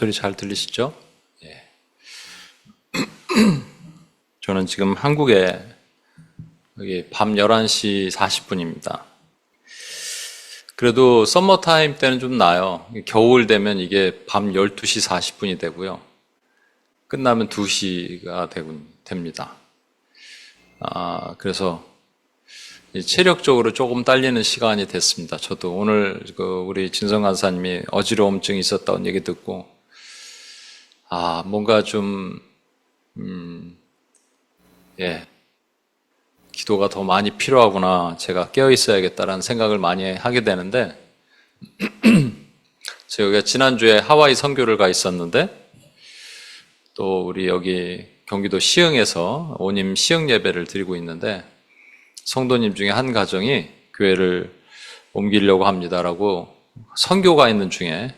소리 잘 들리시죠? 예. 저는 지금 한국에 여기 밤 11시 40분입니다. 그래도 썸머타임 때는 좀 나아요. 겨울 되면 이게 밤 12시 40분이 되고요. 끝나면 2시가 됩니다. 그래서 체력적으로 조금 딸리는 시간이 됐습니다. 저도 오늘 우리 진성 간사님이 어지러움증이 있었다는 얘기 듣고, 뭔가 좀, 기도가 더 많이 필요하구나. 제가 깨어 있어야겠다라는 생각을 많이 하게 되는데, 제가 지난주에 하와이 선교를 가 있었는데, 또 우리 여기 경기도 시흥에서 오님 시흥 예배를 드리고 있는데, 성도님 중에 한 가정이 교회를 옮기려고 합니다라고 선교가 있는 중에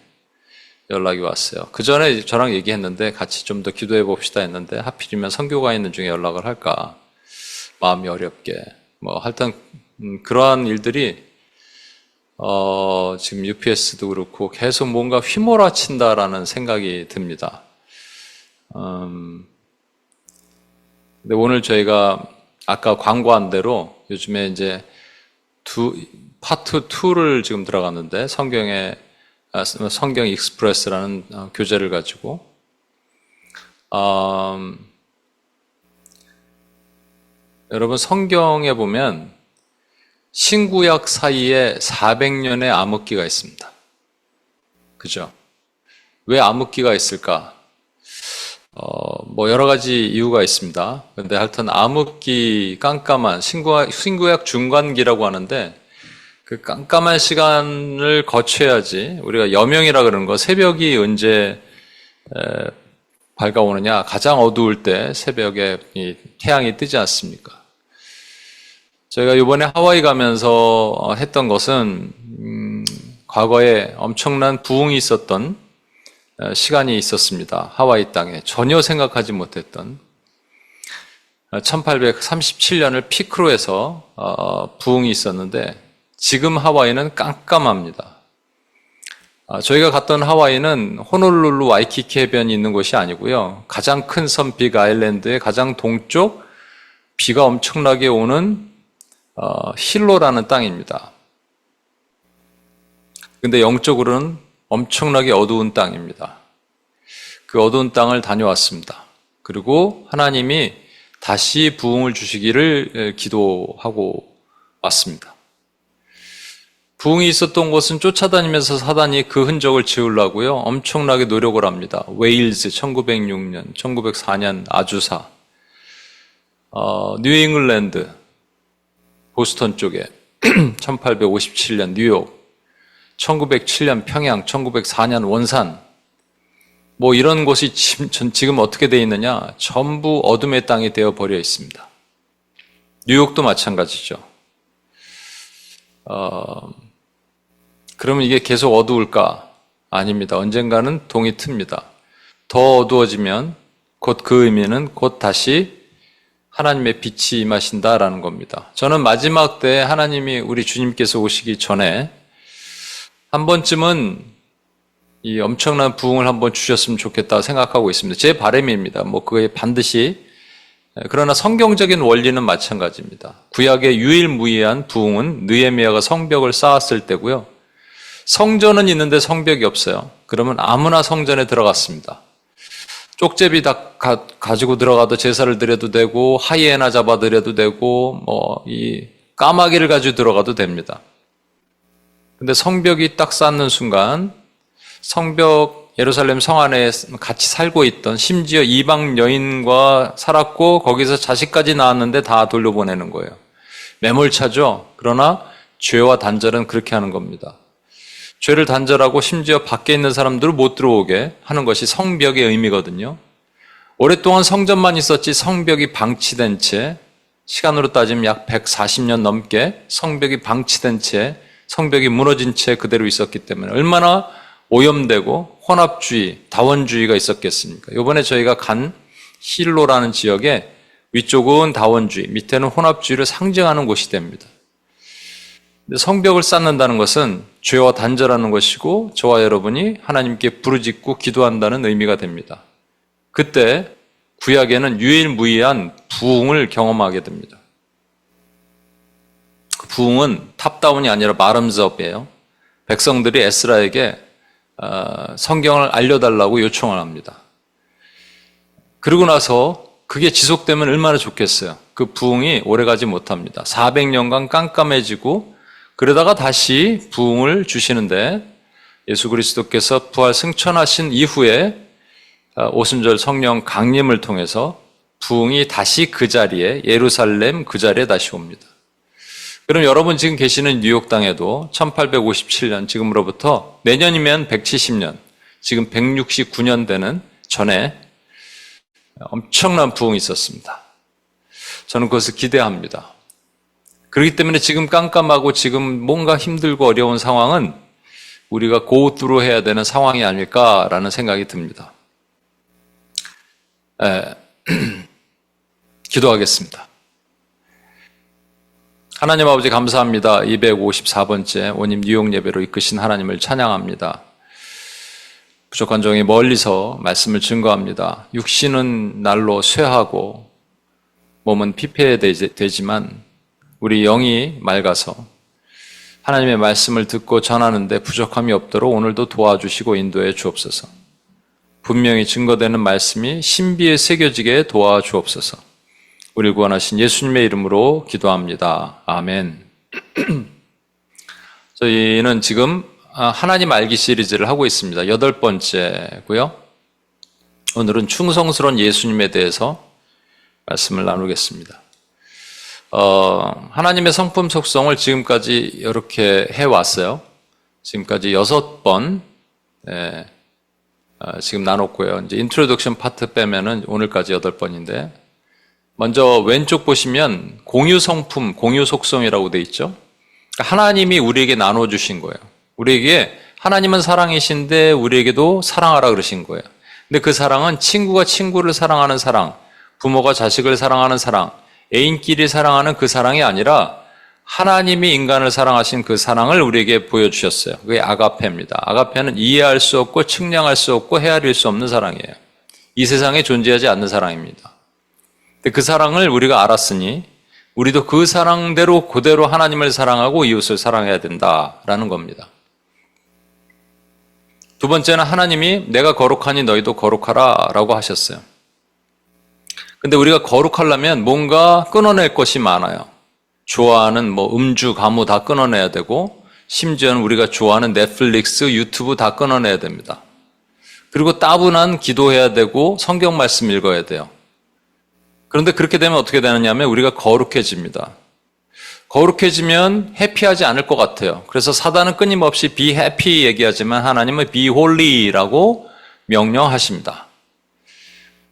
연락이 왔어요. 그 전에 저랑 얘기했는데 같이 좀 더 기도해 봅시다 했는데 하필이면 선교가 있는 중에 연락을 할까 마음이 어렵게 하여튼 그러한 일들이 지금 UPS도 그렇고 계속 뭔가 휘몰아친다라는 생각이 듭니다. 근데 오늘 저희가 아까 광고한 대로 요즘에 이제 파트 2를 지금 들어갔는데 성경 익스프레스라는 교재를 가지고 여러분 성경에 보면 신구약 사이에 400년의 암흑기가 있습니다. 그죠? 왜 암흑기가 있을까? 여러 가지 이유가 있습니다. 근데 하여튼 암흑기 깜깜한 신구약 중간기라고 하는데 그 깜깜한 시간을 거쳐야지 우리가 여명이라 그러는 거 새벽이 언제 밝아오느냐 가장 어두울 때 새벽에 이 태양이 뜨지 않습니까? 저희가 이번에 하와이 가면서 했던 것은 과거에 엄청난 부흥이 있었던 시간이 있었습니다. 하와이 땅에 전혀 생각하지 못했던 1837년을 피크로 해서 부흥이 있었는데 지금 하와이는 깜깜합니다. 저희가 갔던 하와이는 호놀룰루 와이키키 해변이 있는 곳이 아니고요. 가장 큰 섬 빅 아일랜드의 가장 동쪽 비가 엄청나게 오는 힐로라는 땅입니다. 근데 영적으로는 엄청나게 어두운 땅입니다. 그 어두운 땅을 다녀왔습니다. 그리고 하나님이 다시 부흥을 주시기를 기도하고 왔습니다. 부흥이 있었던 곳은 쫓아다니면서 사단이 그 흔적을 지우려고요. 엄청나게 노력을 합니다. 웨일즈 1906년, 1904년 아주사, 뉴잉글랜드, 보스턴 쪽에 1857년 뉴욕, 1907년 평양, 1904년 원산, 이런 곳이 지금 어떻게 되어 있느냐? 전부 어둠의 땅이 되어 버려 있습니다. 뉴욕도 마찬가지죠. 그러면 이게 계속 어두울까? 아닙니다. 언젠가는 동이 틉니다. 더 어두워지면 곧 그 의미는 곧 다시 하나님의 빛이 임하신다라는 겁니다. 저는 마지막 때 하나님이 우리 주님께서 오시기 전에 한 번쯤은 이 엄청난 부흥을 한번 주셨으면 좋겠다 생각하고 있습니다. 제 바람입니다. 그게 반드시, 그러나 성경적인 원리는 마찬가지입니다. 구약의 유일무이한 부흥은 느헤미야가 성벽을 쌓았을 때고요. 성전은 있는데 성벽이 없어요. 그러면 아무나 성전에 들어갔습니다. 쪽제비 다 가지고 들어가도 제사를 드려도 되고, 하이에나 잡아드려도 되고, 이 까마귀를 가지고 들어가도 됩니다. 근데 성벽이 딱 쌓는 순간 예루살렘 성 안에 같이 살고 있던 심지어 이방 여인과 살았고 거기서 자식까지 낳았는데 다 돌려보내는 거예요. 매몰차죠. 그러나 죄와 단절은 그렇게 하는 겁니다. 죄를 단절하고 심지어 밖에 있는 사람들을 못 들어오게 하는 것이 성벽의 의미거든요. 오랫동안 성전만 있었지 성벽이 방치된 채 시간으로 따지면 약 140년 넘게 성벽이 방치된 채 성벽이 무너진 채 그대로 있었기 때문에 얼마나 오염되고 혼합주의, 다원주의가 있었겠습니까? 이번에 저희가 간 힐로라는 지역에 위쪽은 다원주의, 밑에는 혼합주의를 상징하는 곳이 됩니다. 근데 성벽을 쌓는다는 것은 죄와 단절하는 것이고 저와 여러분이 하나님께 부르짖고 기도한다는 의미가 됩니다. 그때 구약에는 유일무이한 부흥을 경험하게 됩니다. 그 부흥은 탑다운이 아니라 바람즈업이에요. 백성들이 에스라에게 성경을 알려달라고 요청을 합니다. 그러고 나서 그게 지속되면 얼마나 좋겠어요. 그 부흥이 오래가지 못합니다. 400년간 깜깜해지고 그러다가 다시 부흥을 주시는데 예수 그리스도께서 부활 승천하신 이후에 오순절 성령 강림을 통해서 부흥이 다시 그 자리에 예루살렘 그 자리에 다시 옵니다. 그럼 여러분 지금 계시는 뉴욕 땅에도 1857년 지금으로부터 내년이면 170년 지금 169년 되는 전에 엄청난 부흥이 있었습니다. 저는 그것을 기대합니다. 그렇기 때문에 지금 깜깜하고 지금 뭔가 힘들고 어려운 상황은 우리가 고우뚜루 해야 되는 상황이 아닐까라는 생각이 듭니다. 기도하겠습니다. 하나님 아버지 감사합니다. 254번째 원님 뉴욕 예배로 이끄신 하나님을 찬양합니다. 부족한 종이 멀리서 말씀을 증거합니다. 육신은 날로 쇠하고 몸은 피폐되지만 우리 영이 맑아서 하나님의 말씀을 듣고 전하는데 부족함이 없도록 오늘도 도와주시고 인도해 주옵소서. 분명히 증거되는 말씀이 신비에 새겨지게 도와주옵소서. 우리를 구원하신 예수님의 이름으로 기도합니다. 아멘. 저희는 지금 하나님 알기 시리즈를 하고 있습니다. 8번째고요. 오늘은 충성스러운 예수님에 대해서 말씀을 나누겠습니다. 하나님의 성품 속성을 지금까지 이렇게 해왔어요. 지금까지 6번 지금 나눴고요. 이제 인트로덕션 파트 빼면은 오늘까지 8번인데 먼저 왼쪽 보시면 공유 성품, 공유 속성이라고 돼 있죠. 하나님이 우리에게 나눠주신 거예요. 우리에게 하나님은 사랑이신데 우리에게도 사랑하라 그러신 거예요. 근데 그 사랑은 친구가 친구를 사랑하는 사랑, 부모가 자식을 사랑하는 사랑, 애인끼리 사랑하는 그 사랑이 아니라 하나님이 인간을 사랑하신 그 사랑을 우리에게 보여주셨어요. 그게 아가페입니다. 아가페는 이해할 수 없고 측량할 수 없고 헤아릴 수 없는 사랑이에요. 이 세상에 존재하지 않는 사랑입니다. 근데 그 사랑을 우리가 알았으니 우리도 그 사랑대로 그대로 하나님을 사랑하고 이웃을 사랑해야 된다라는 겁니다. 두 번째는 하나님이 내가 거룩하니 너희도 거룩하라 라고 하셨어요. 근데 우리가 거룩하려면 뭔가 끊어낼 것이 많아요. 좋아하는 음주, 가무 다 끊어내야 되고 심지어는 우리가 좋아하는 넷플릭스, 유튜브 다 끊어내야 됩니다. 그리고 따분한 기도해야 되고 성경 말씀 읽어야 돼요. 그런데 그렇게 되면 어떻게 되느냐면 우리가 거룩해집니다. 거룩해지면 해피하지 않을 것 같아요. 그래서 사단은 끊임없이 be happy 얘기하지만 하나님은 be holy라고 명령하십니다.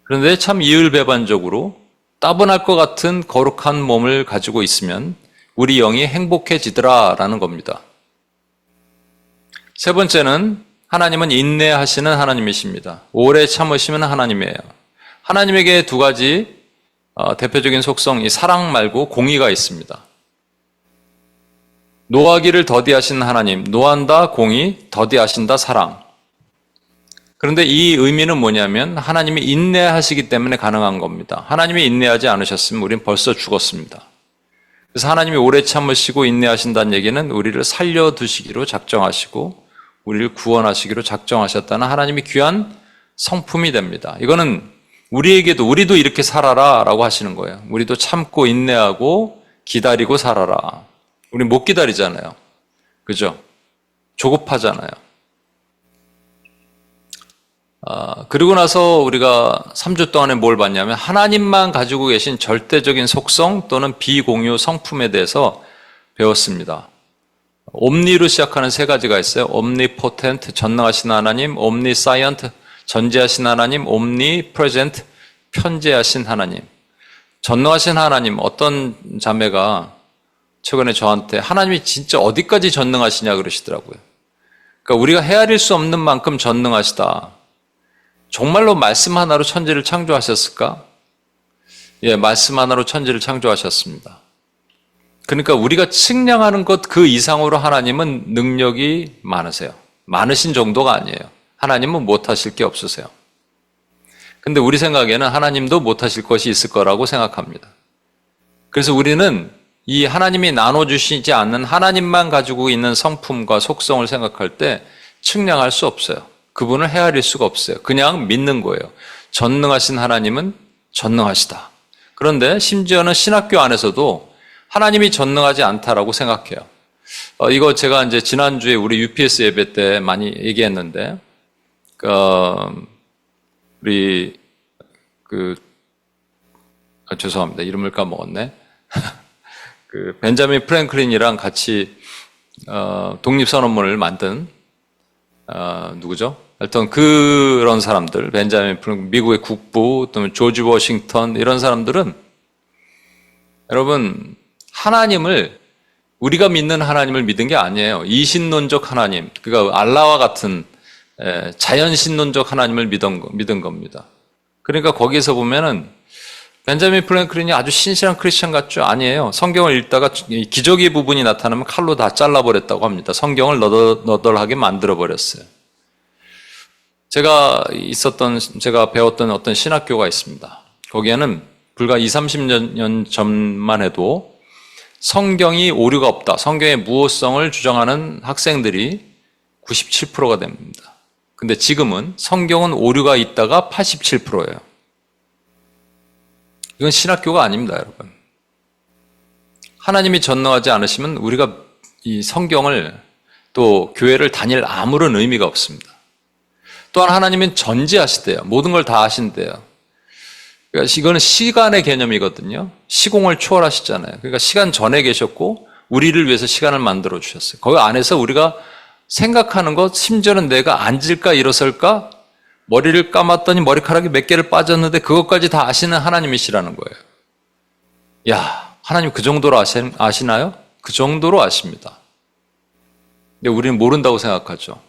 그런데 참 이율배반적으로 따분할 것 같은 거룩한 몸을 가지고 있으면 우리 영이 행복해지더라라는 겁니다. 세 번째는 하나님은 인내하시는 하나님이십니다. 오래 참으시는 하나님이에요. 하나님에게 두 가지 대표적인 속성, 이 사랑 말고 공의가 있습니다. 노하기를 더디하시는 하나님, 노한다 공의, 더디하신다 사랑. 그런데 이 의미는 뭐냐면 하나님이 인내하시기 때문에 가능한 겁니다. 하나님이 인내하지 않으셨으면 우린 벌써 죽었습니다. 그래서 하나님이 오래 참으시고 인내하신다는 얘기는 우리를 살려두시기로 작정하시고 우리를 구원하시기로 작정하셨다는 하나님이 귀한 성품이 됩니다. 이거는 우리에게도 우리도 이렇게 살아라 라고 하시는 거예요. 우리도 참고 인내하고 기다리고 살아라. 우리 못 기다리잖아요. 그죠? 조급하잖아요. 그리고 나서 우리가 3주 동안에 뭘 봤냐면 하나님만 가지고 계신 절대적인 속성 또는 비공유 성품에 대해서 배웠습니다. 옴니로 시작하는 세 가지가 있어요. omnipotent, 전능하신 하나님, omniscient, 전지하신 하나님, omnipresent, 편재하신 하나님. 전능하신 하나님, 어떤 자매가 최근에 저한테 하나님이 진짜 어디까지 전능하시냐 그러시더라고요. 그러니까 우리가 헤아릴 수 없는 만큼 전능하시다. 정말로 말씀 하나로 천지를 창조하셨을까? 예, 말씀 하나로 천지를 창조하셨습니다. 그러니까 우리가 측량하는 것 그 이상으로 하나님은 능력이 많으세요. 많으신 정도가 아니에요. 하나님은 못하실 게 없으세요. 근데 우리 생각에는 하나님도 못하실 것이 있을 거라고 생각합니다. 그래서 우리는 이 하나님이 나눠주시지 않는 하나님만 가지고 있는 성품과 속성을 생각할 때 측량할 수 없어요. 그분을 헤아릴 수가 없어요. 그냥 믿는 거예요. 전능하신 하나님은 전능하시다. 그런데 심지어는 신학교 안에서도 하나님이 전능하지 않다라고 생각해요. 이거 제가 이제 지난주에 우리 UPS 예배 때 많이 얘기했는데, 우리, 죄송합니다. 이름을 까먹었네. 벤자민 프랭클린이랑 같이, 독립선언문을 만든, 누구죠? 하여튼 그런 사람들, 벤자민 프랭클린, 미국의 국부, 또 조지 워싱턴, 이런 사람들은 여러분, 하나님을, 우리가 믿는 하나님을 믿은 게 아니에요. 이신론적 하나님, 그러니까 알라와 같은 자연신론적 하나님을 믿은 겁니다. 그러니까 거기에서 보면은 벤자민 프랭클린이 아주 신실한 크리스천 같죠? 아니에요. 성경을 읽다가 기저귀 부분이 나타나면 칼로 다 잘라버렸다고 합니다. 성경을 너덜너덜하게 만들어버렸어요. 제가 배웠던 어떤 신학교가 있습니다. 거기에는 불과 30년 전만 해도 성경이 오류가 없다, 성경의 무호성을 주장하는 학생들이 97%가 됩니다. 근데 지금은 성경은 오류가 있다가 87%예요. 이건 신학교가 아닙니다, 여러분. 하나님이 전능하지 않으시면 우리가 이 성경을 또 교회를 다닐 아무런 의미가 없습니다. 또한 하나님은 전지하시대요. 모든 걸 다 하신대요. 그러니까 이거는 시간의 개념이거든요. 시공을 초월하시잖아요. 그러니까 시간 전에 계셨고 우리를 위해서 시간을 만들어 주셨어요. 거기 안에서 우리가 생각하는 것, 심지어는 내가 앉을까 일어설까, 머리를 감았더니 머리카락이 몇 개를 빠졌는데 그것까지 다 아시는 하나님이시라는 거예요. 야, 하나님 그 정도로 아시나요? 그 정도로 아십니다. 근데 우리는 모른다고 생각하죠.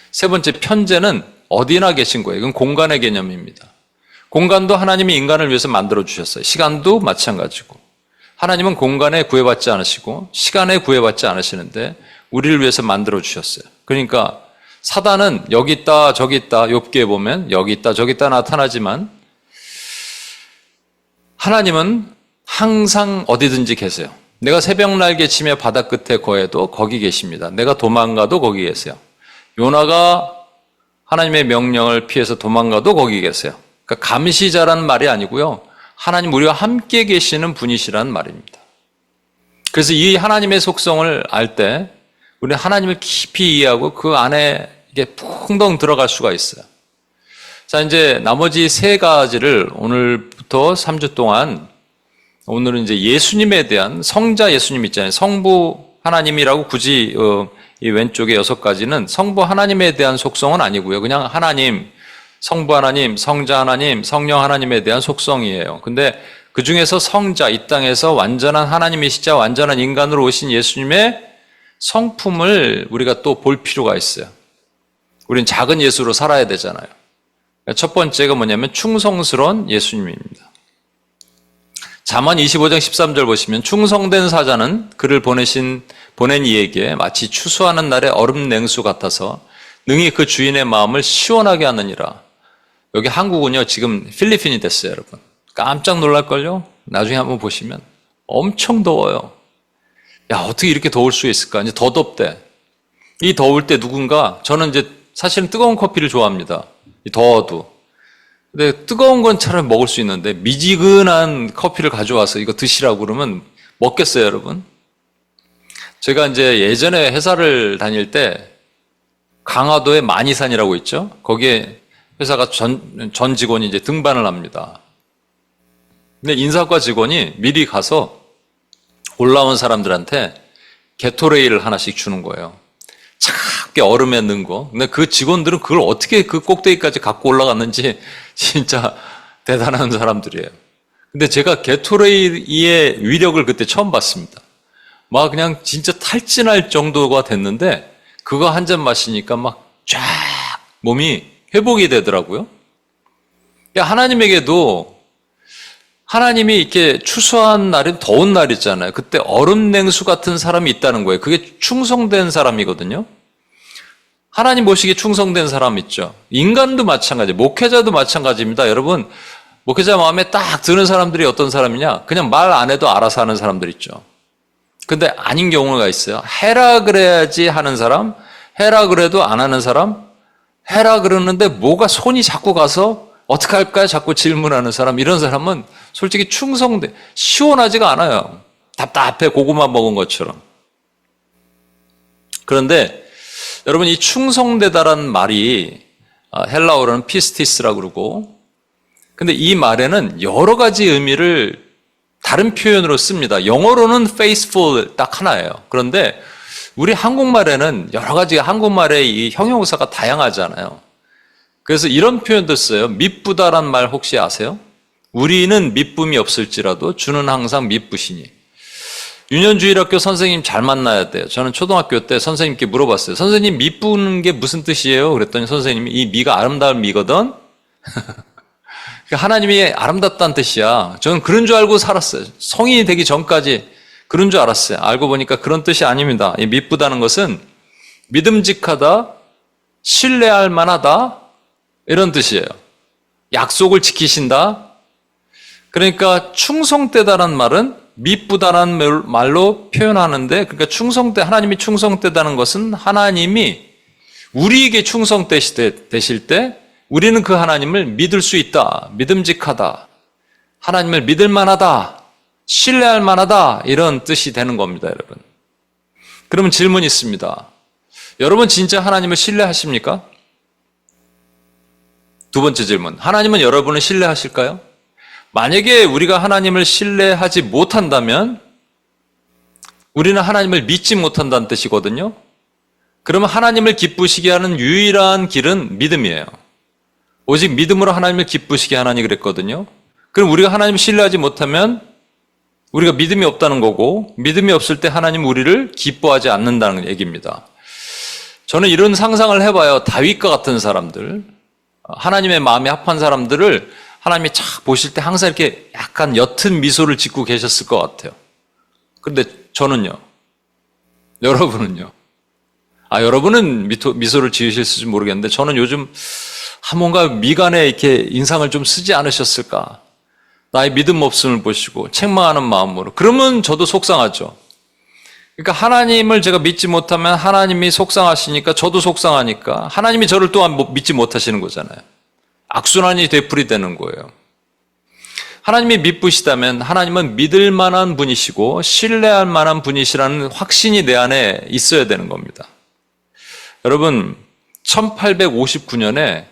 세 번째, 편재는 어디나 계신 거예요. 이건 공간의 개념입니다. 공간도 하나님이 인간을 위해서 만들어 주셨어요. 시간도 마찬가지고. 하나님은 공간에 구애받지 않으시고 시간에 구애받지 않으시는데 우리를 위해서 만들어 주셨어요. 그러니까 사단은 여기 있다 저기 있다, 욥기에 보면 여기 있다 저기 있다 나타나지만 하나님은 항상 어디든지 계세요. 내가 새벽 날개 치며 바다 끝에 거해도 거기 계십니다. 내가 도망가도 거기 계세요. 요나가 하나님의 명령을 피해서 도망가도 거기 계세요. 그러니까 감시자라는 말이 아니고요. 하나님 우리와 함께 계시는 분이시라는 말입니다. 그래서 이 하나님의 속성을 알 때 우리는 하나님을 깊이 이해하고 그 안에 이게 풍덩 들어갈 수가 있어요. 자, 이제 나머지 세 가지를 오늘부터 3주 동안, 오늘은 이제 예수님에 대한, 성자 예수님 있잖아요. 성부 하나님이라고 굳이 이 왼쪽에 6가지는 성부 하나님에 대한 속성은 아니고요. 그냥 하나님, 성부 하나님, 성자 하나님, 성령 하나님에 대한 속성이에요. 근데 그 중에서 성자, 이 땅에서 완전한 하나님이시자 완전한 인간으로 오신 예수님의 성품을 우리가 또 볼 필요가 있어요. 우린 작은 예수로 살아야 되잖아요. 첫 번째가 뭐냐면 충성스러운 예수님입니다. 잠언 25장 13절 보시면 충성된 사자는 그를 보낸 이에게 마치 추수하는 날의 얼음 냉수 같아서 능히 그 주인의 마음을 시원하게 하느니라. 여기 한국은요 지금 필리핀이 됐어요, 여러분. 깜짝 놀랄걸요? 나중에 한번 보시면 엄청 더워요. 야, 어떻게 이렇게 더울 수 있을까? 이제 더 덥대. 이 더울 때 누군가, 저는 이제 사실은 뜨거운 커피를 좋아합니다. 더워도. 근데 뜨거운 건 차라리 먹을 수 있는데 미지근한 커피를 가져와서 이거 드시라고 그러면 먹겠어요, 여러분? 제가 이제 예전에 회사를 다닐 때 강화도에 만이산이라고 있죠? 거기에 회사가 전 직원이 이제 등반을 합니다. 근데 인사과 직원이 미리 가서 올라온 사람들한테 게토레이를 하나씩 주는 거예요. 차갑게 얼음에 넣은 거. 근데 그 직원들은 그걸 어떻게 그 꼭대기까지 갖고 올라갔는지 진짜 대단한 사람들이에요. 근데 제가 게토레이의 위력을 그때 처음 봤습니다. 막 그냥 진짜 탈진할 정도가 됐는데 그거 한 잔 마시니까 막 쫙 몸이 회복이 되더라고요. 하나님에게도 하나님이 이렇게 추수한 날이 더운 날 있잖아요. 그때 얼음 냉수 같은 사람이 있다는 거예요. 그게 충성된 사람이거든요. 하나님 보시기에 충성된 사람 있죠. 인간도 마찬가지, 목회자도 마찬가지입니다. 여러분, 목회자 마음에 딱 드는 사람들이 어떤 사람이냐? 그냥 말 안 해도 알아서 하는 사람들 있죠. 근데 아닌 경우가 있어요. 해라 그래야지 하는 사람, 해라 그래도 안 하는 사람, 해라 그러는데 뭐가 손이 자꾸 가서 어떻게 할까요? 자꾸 질문하는 사람, 이런 사람은 솔직히 충성돼. 시원하지가 않아요. 답답해, 고구마 먹은 것처럼. 그런데 여러분, 이 충성되다라는 말이 헬라어로는 피스티스라고 그러고, 근데 이 말에는 여러 가지 의미를 다른 표현으로 씁니다. 영어로는 faithful 딱 하나예요. 그런데 우리 한국말에는 여러 가지 한국말의 이 형용사가 다양하잖아요. 그래서 이런 표현도 써요. 미쁘다란 말 혹시 아세요? 우리는 미쁨이 없을지라도 주는 항상 미쁘시니. 유년주일학교 선생님 잘 만나야 돼요. 저는 초등학교 때 선생님께 물어봤어요. 선생님, 미쁘는 게 무슨 뜻이에요? 그랬더니 선생님이 이 미가 아름다운 미거든? 하나님이 아름답다는 뜻이야. 저는 그런 줄 알고 살았어요. 성인이 되기 전까지 그런 줄 알았어요. 알고 보니까 그런 뜻이 아닙니다. 이 미쁘다는 것은 믿음직하다, 신뢰할 만하다, 이런 뜻이에요. 약속을 지키신다. 그러니까 충성되다는 말은 미쁘다라는 말로 표현하는데, 그러니까 하나님이 충성되다는 것은 하나님이 우리에게 충성되실 때 우리는 그 하나님을 믿을 수 있다, 믿음직하다, 하나님을 믿을 만하다, 신뢰할 만하다, 이런 뜻이 되는 겁니다, 여러분. 그러면 질문이 있습니다. 여러분 진짜 하나님을 신뢰하십니까? 두 번째 질문. 하나님은 여러분을 신뢰하실까요? 만약에 우리가 하나님을 신뢰하지 못한다면 우리는 하나님을 믿지 못한다는 뜻이거든요. 그러면 하나님을 기쁘시게 하는 유일한 길은 믿음이에요. 오직 믿음으로 하나님을 기쁘시게 하나니 그랬거든요. 그럼 우리가 하나님을 신뢰하지 못하면 우리가 믿음이 없다는 거고, 믿음이 없을 때 하나님은 우리를 기뻐하지 않는다는 얘기입니다. 저는 이런 상상을 해봐요. 다윗과 같은 사람들, 하나님의 마음에 합한 사람들을 하나님이 착 보실 때 항상 이렇게 약간 옅은 미소를 짓고 계셨을 것 같아요. 그런데 저는요, 여러분은요? 여러분은 미소를 지으실지 모르겠는데 저는 요즘 뭔가 미간에 이렇게 인상을 좀 쓰지 않으셨을까? 나의 믿음 없음을 보시고 책망하는 마음으로. 그러면 저도 속상하죠. 그러니까 하나님을 제가 믿지 못하면 하나님이 속상하시니까 저도 속상하니까 하나님이 저를 또한 믿지 못하시는 거잖아요. 악순환이 되풀이되는 거예요. 하나님이 미쁘시다면 하나님은 믿을 만한 분이시고 신뢰할 만한 분이시라는 확신이 내 안에 있어야 되는 겁니다. 여러분, 1859년에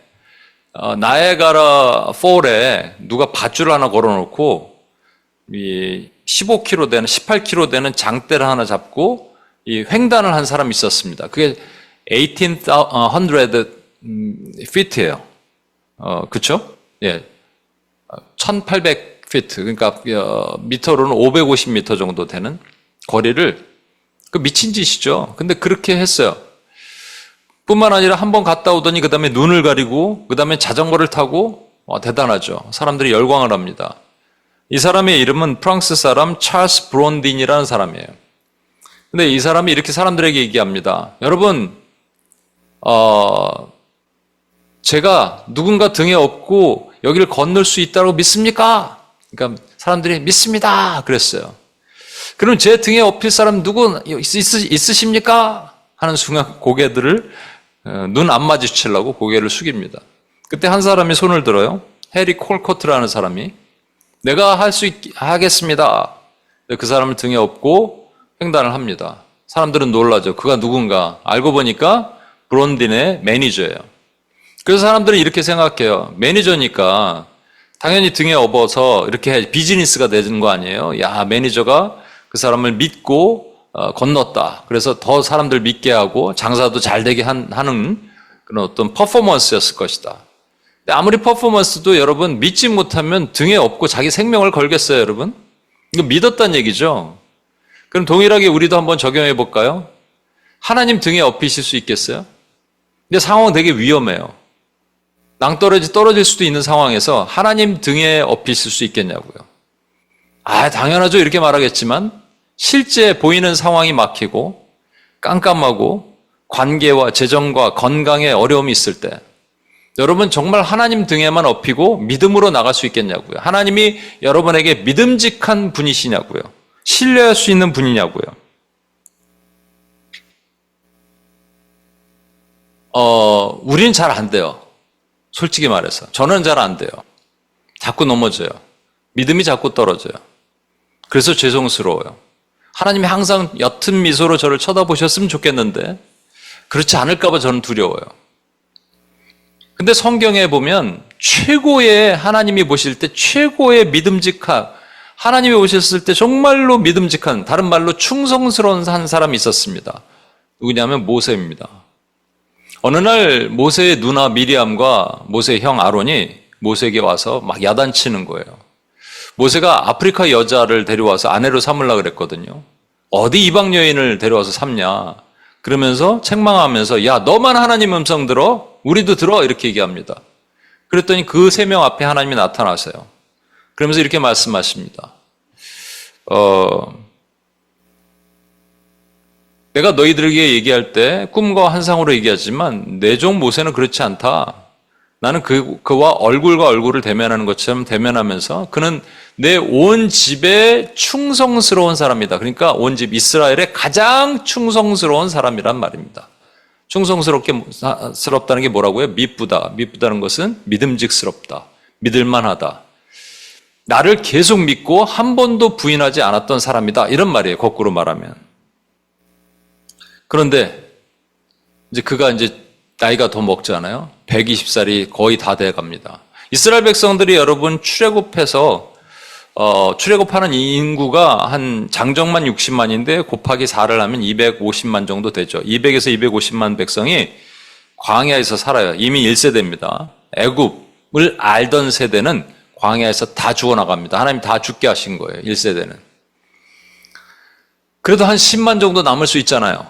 나이아가라 폴에 누가 밧줄 하나 걸어놓고 15km 되는 18km 되는 장대를 하나 잡고 이 횡단을 한 사람이 있었습니다. 그게 1800 feet예요. 그렇죠? 예. 1800 feet. 그러니까 미터로는 550m 정도 되는 거리를, 그 미친 짓이죠. 근데 그렇게 했어요. 뿐만 아니라 한 번 갔다 오더니 그 다음에 눈을 가리고 그 다음에 자전거를 타고, 대단하죠. 사람들이 열광을 합니다. 이 사람의 이름은 프랑스 사람 찰스 브론딘이라는 사람이에요. 근데 이 사람이 이렇게 사람들에게 얘기합니다. 여러분, 제가 누군가 등에 업고 여기를 건널 수 있다고 믿습니까? 그러니까 사람들이 믿습니다. 그랬어요. 그럼 제 등에 업힐 사람 누구 있으십니까? 하는 순간 고개들을 눈 안 마주치려고 고개를 숙입니다. 그때 한 사람이 손을 들어요. 해리 콜코트라는 사람이. 내가 하겠습니다. 그 사람을 등에 업고 횡단을 합니다. 사람들은 놀라죠. 그가 누군가. 알고 보니까 브론딘의 매니저예요. 그래서 사람들은 이렇게 생각해요. 매니저니까 당연히 등에 업어서 이렇게 해야지 비즈니스가 되는 거 아니에요. 야, 매니저가 그 사람을 믿고 건넜다. 그래서 더 사람들 믿게 하고 장사도 잘 되게 하는 그런 어떤 퍼포먼스였을 것이다. 근데 아무리 퍼포먼스도 여러분 믿지 못하면 등에 업고 자기 생명을 걸겠어요, 여러분? 이거 믿었다는 얘기죠. 그럼 동일하게 우리도 한번 적용해 볼까요? 하나님 등에 업히실 수 있겠어요? 근데 상황은 되게 위험해요. 낭떠러지 떨어질 수도 있는 상황에서 하나님 등에 업히실 수 있겠냐고요. 당연하죠. 이렇게 말하겠지만 실제 보이는 상황이 막히고 깜깜하고 관계와 재정과 건강에 어려움이 있을 때 여러분 정말 하나님 등에만 업히고 믿음으로 나갈 수 있겠냐고요. 하나님이 여러분에게 믿음직한 분이시냐고요. 신뢰할 수 있는 분이냐고요. 우리는 잘 안 돼요. 솔직히 말해서. 저는 잘 안 돼요. 자꾸 넘어져요. 믿음이 자꾸 떨어져요. 그래서 죄송스러워요. 하나님이 항상 옅은 미소로 저를 쳐다보셨으면 좋겠는데 그렇지 않을까 봐 저는 두려워요. 근데 성경에 보면 최고의 하나님이 보실 때 최고의 믿음직한 하나님이 오셨을 때 정말로 믿음직한 다른 말로 충성스러운 한 사람이 있었습니다. 누구냐면 모세입니다. 어느 날 모세의 누나 미리암과 모세의 형 아론이 모세에게 와서 막 야단치는 거예요. 모세가 아프리카 여자를 데려와서 아내로 삼으려고 그랬거든요. 어디 이방 여인을 데려와서 삼냐. 그러면서 책망하면서 야 너만 하나님 음성 들어? 우리도 들어? 이렇게 얘기합니다. 그랬더니 그 세 명 앞에 하나님이 나타나세요. 그러면서 이렇게 말씀하십니다. 내가 너희들에게 얘기할 때 꿈과 환상으로 얘기하지만 내 종 모세는 그렇지 않다. 나는 그와 얼굴과 얼굴을 대면하는 것처럼 대면하면서 그는 내 온 집에 충성스러운 사람이다. 그러니까 온 집 이스라엘의 가장 충성스러운 사람이란 말입니다. 충성스럽다는 게 뭐라고요? 미쁘다. 미쁘다는 것은 믿음직스럽다. 믿을만하다. 나를 계속 믿고 한 번도 부인하지 않았던 사람이다. 이런 말이에요. 거꾸로 말하면. 그런데 이제 그가 이제 나이가 더 먹잖아요. 120살이 거의 다 돼 갑니다. 이스라엘 백성들이 여러분 출애굽해서 출애굽하는 인구가 한 장정만 60만인데 곱하기 4를 하면 250만 정도 되죠. 200에서 250만 백성이 광야에서 살아요. 이미 1세대입니다. 애굽을 알던 세대는 광야에서 다 죽어나갑니다. 하나님 다 죽게 하신 거예요. 1세대는. 그래도 한 10만 정도 남을 수 있잖아요.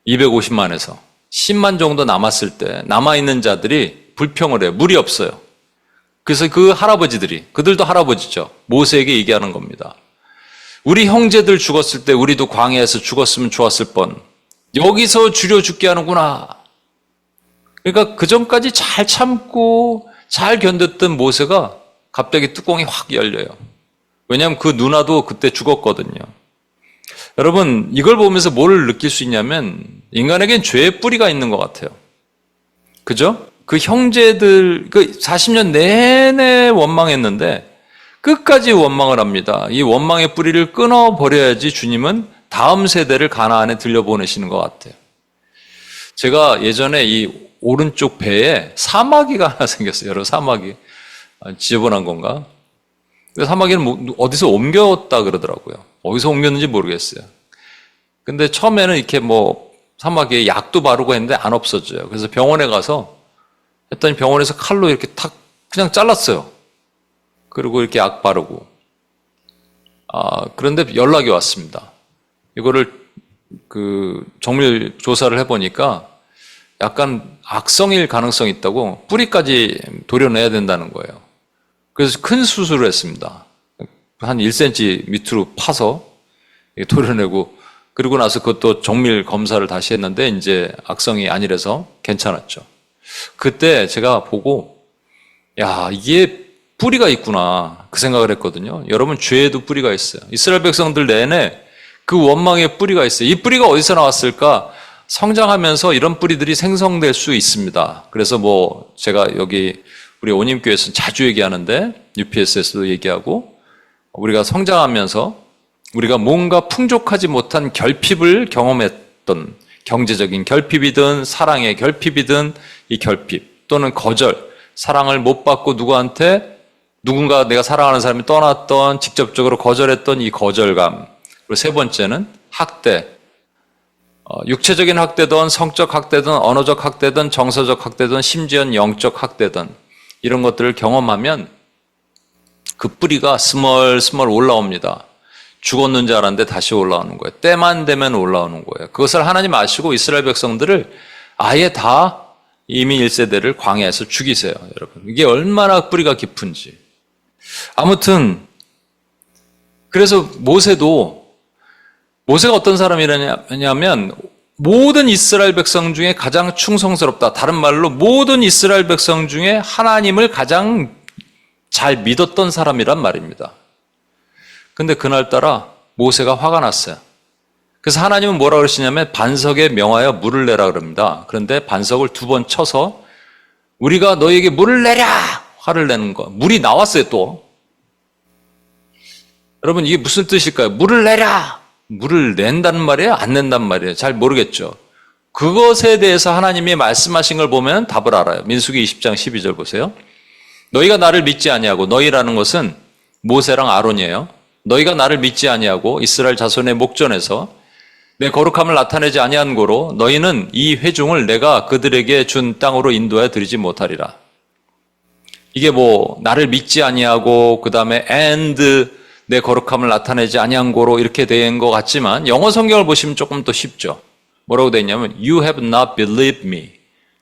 250만에서. 10만 정도 남았을 때 남아있는 자들이 불평을 해요. 물이 없어요. 그래서 그 할아버지들이, 그들도 할아버지죠. 모세에게 얘기하는 겁니다. 우리 형제들 죽었을 때 우리도 광야에서 죽었으면 좋았을 뻔. 여기서 주려 죽게 하는구나. 그러니까 그 전까지 잘 참고 잘 견뎠던 모세가 갑자기 뚜껑이 확 열려요. 왜냐하면 그 누나도 그때 죽었거든요. 여러분 이걸 보면서 뭘 느낄 수 있냐면 인간에겐 죄의 뿌리가 있는 것 같아요. 그죠? 그 형제들 40년 내내 원망했는데 끝까지 원망을 합니다. 이 원망의 뿌리를 끊어버려야지 주님은 다음 세대를 가나안에 들려보내시는 것 같아요. 제가 예전에 이 오른쪽 배에 사마귀가 하나 생겼어요. 여러분 사마귀. 지저분한 건가? 사마귀는 어디서 옮겼다 그러더라고요. 어디서 옮겼는지 모르겠어요. 근데 처음에는 이렇게 사마귀에 약도 바르고 했는데 안 없어져요. 그래서 병원에 가서 했더니 병원에서 칼로 이렇게 탁 그냥 잘랐어요. 그리고 이렇게 약 바르고. 그런데 연락이 왔습니다. 이거를 정밀 조사를 해보니까 약간 악성일 가능성이 있다고 뿌리까지 도려내야 된다는 거예요. 그래서 큰 수술을 했습니다. 한 1cm 밑으로 파서 도려내고 그리고 나서 그것도 정밀 검사를 다시 했는데 이제 악성이 아니라서 괜찮았죠. 그때 제가 보고 야 이게 뿌리가 있구나 그 생각을 했거든요. 여러분 죄에도 뿌리가 있어요. 이스라엘 백성들 내내 그 원망의 뿌리가 있어요. 이 뿌리가 어디서 나왔을까? 성장하면서 이런 뿌리들이 생성될 수 있습니다. 그래서 제가 여기 우리 온임교회에서 자주 얘기하는데 UPS에서도 얘기하고 우리가 성장하면서 우리가 뭔가 풍족하지 못한 결핍을 경험했던 경제적인 결핍이든 사랑의 결핍이든 이 결핍 또는 거절, 사랑을 못 받고 누군가 내가 사랑하는 사람이 떠났던 직접적으로 거절했던 이 거절감. 그리고 세 번째는 학대. 육체적인 학대든 성적 학대든 언어적 학대든 정서적 학대든 심지어 영적 학대든 이런 것들을 경험하면 그 뿌리가 스멀스멀 올라옵니다. 죽었는 줄 알았는데 다시 올라오는 거예요. 때만 되면 올라오는 거예요. 그것을 하나님 아시고 이스라엘 백성들을 아예 다 이미 1세대를 광야에서 죽이세요. 여러분 이게 얼마나 뿌리가 깊은지. 아무튼 그래서 모세가 어떤 사람이냐면 모든 이스라엘 백성 중에 가장 충성스럽다. 다른 말로 모든 이스라엘 백성 중에 하나님을 가장 잘 믿었던 사람이란 말입니다. 근데 그날따라 모세가 화가 났어요. 그래서 하나님은 뭐라 그러시냐면 반석에 명하여 물을 내라 그럽니다. 그런데 반석을 2번 쳐서 우리가 너에게 물을 내랴! 화를 내는 거. 물이 나왔어요, 또. 여러분, 이게 무슨 뜻일까요? 물을 내랴! 물을 낸다는 말이에요? 안 낸다는 말이에요? 잘 모르겠죠. 그것에 대해서 하나님이 말씀하신 걸 보면 답을 알아요. 민수기 20장 12절 보세요. 너희가 나를 믿지 아니하고, 너희라는 것은 모세랑 아론이에요. 너희가 나를 믿지 아니하고 이스라엘 자손의 목전에서 내 거룩함을 나타내지 아니한 고로 너희는 이 회중을 내가 그들에게 준 땅으로 인도하여 드리지 못하리라. 이게 나를 믿지 아니하고 그 다음에 and 내 거룩함을 나타내지 아니한 고로 이렇게 된 것 같지만 영어 성경을 보시면 조금 더 쉽죠. 뭐라고 되어 있냐면 You have not believed me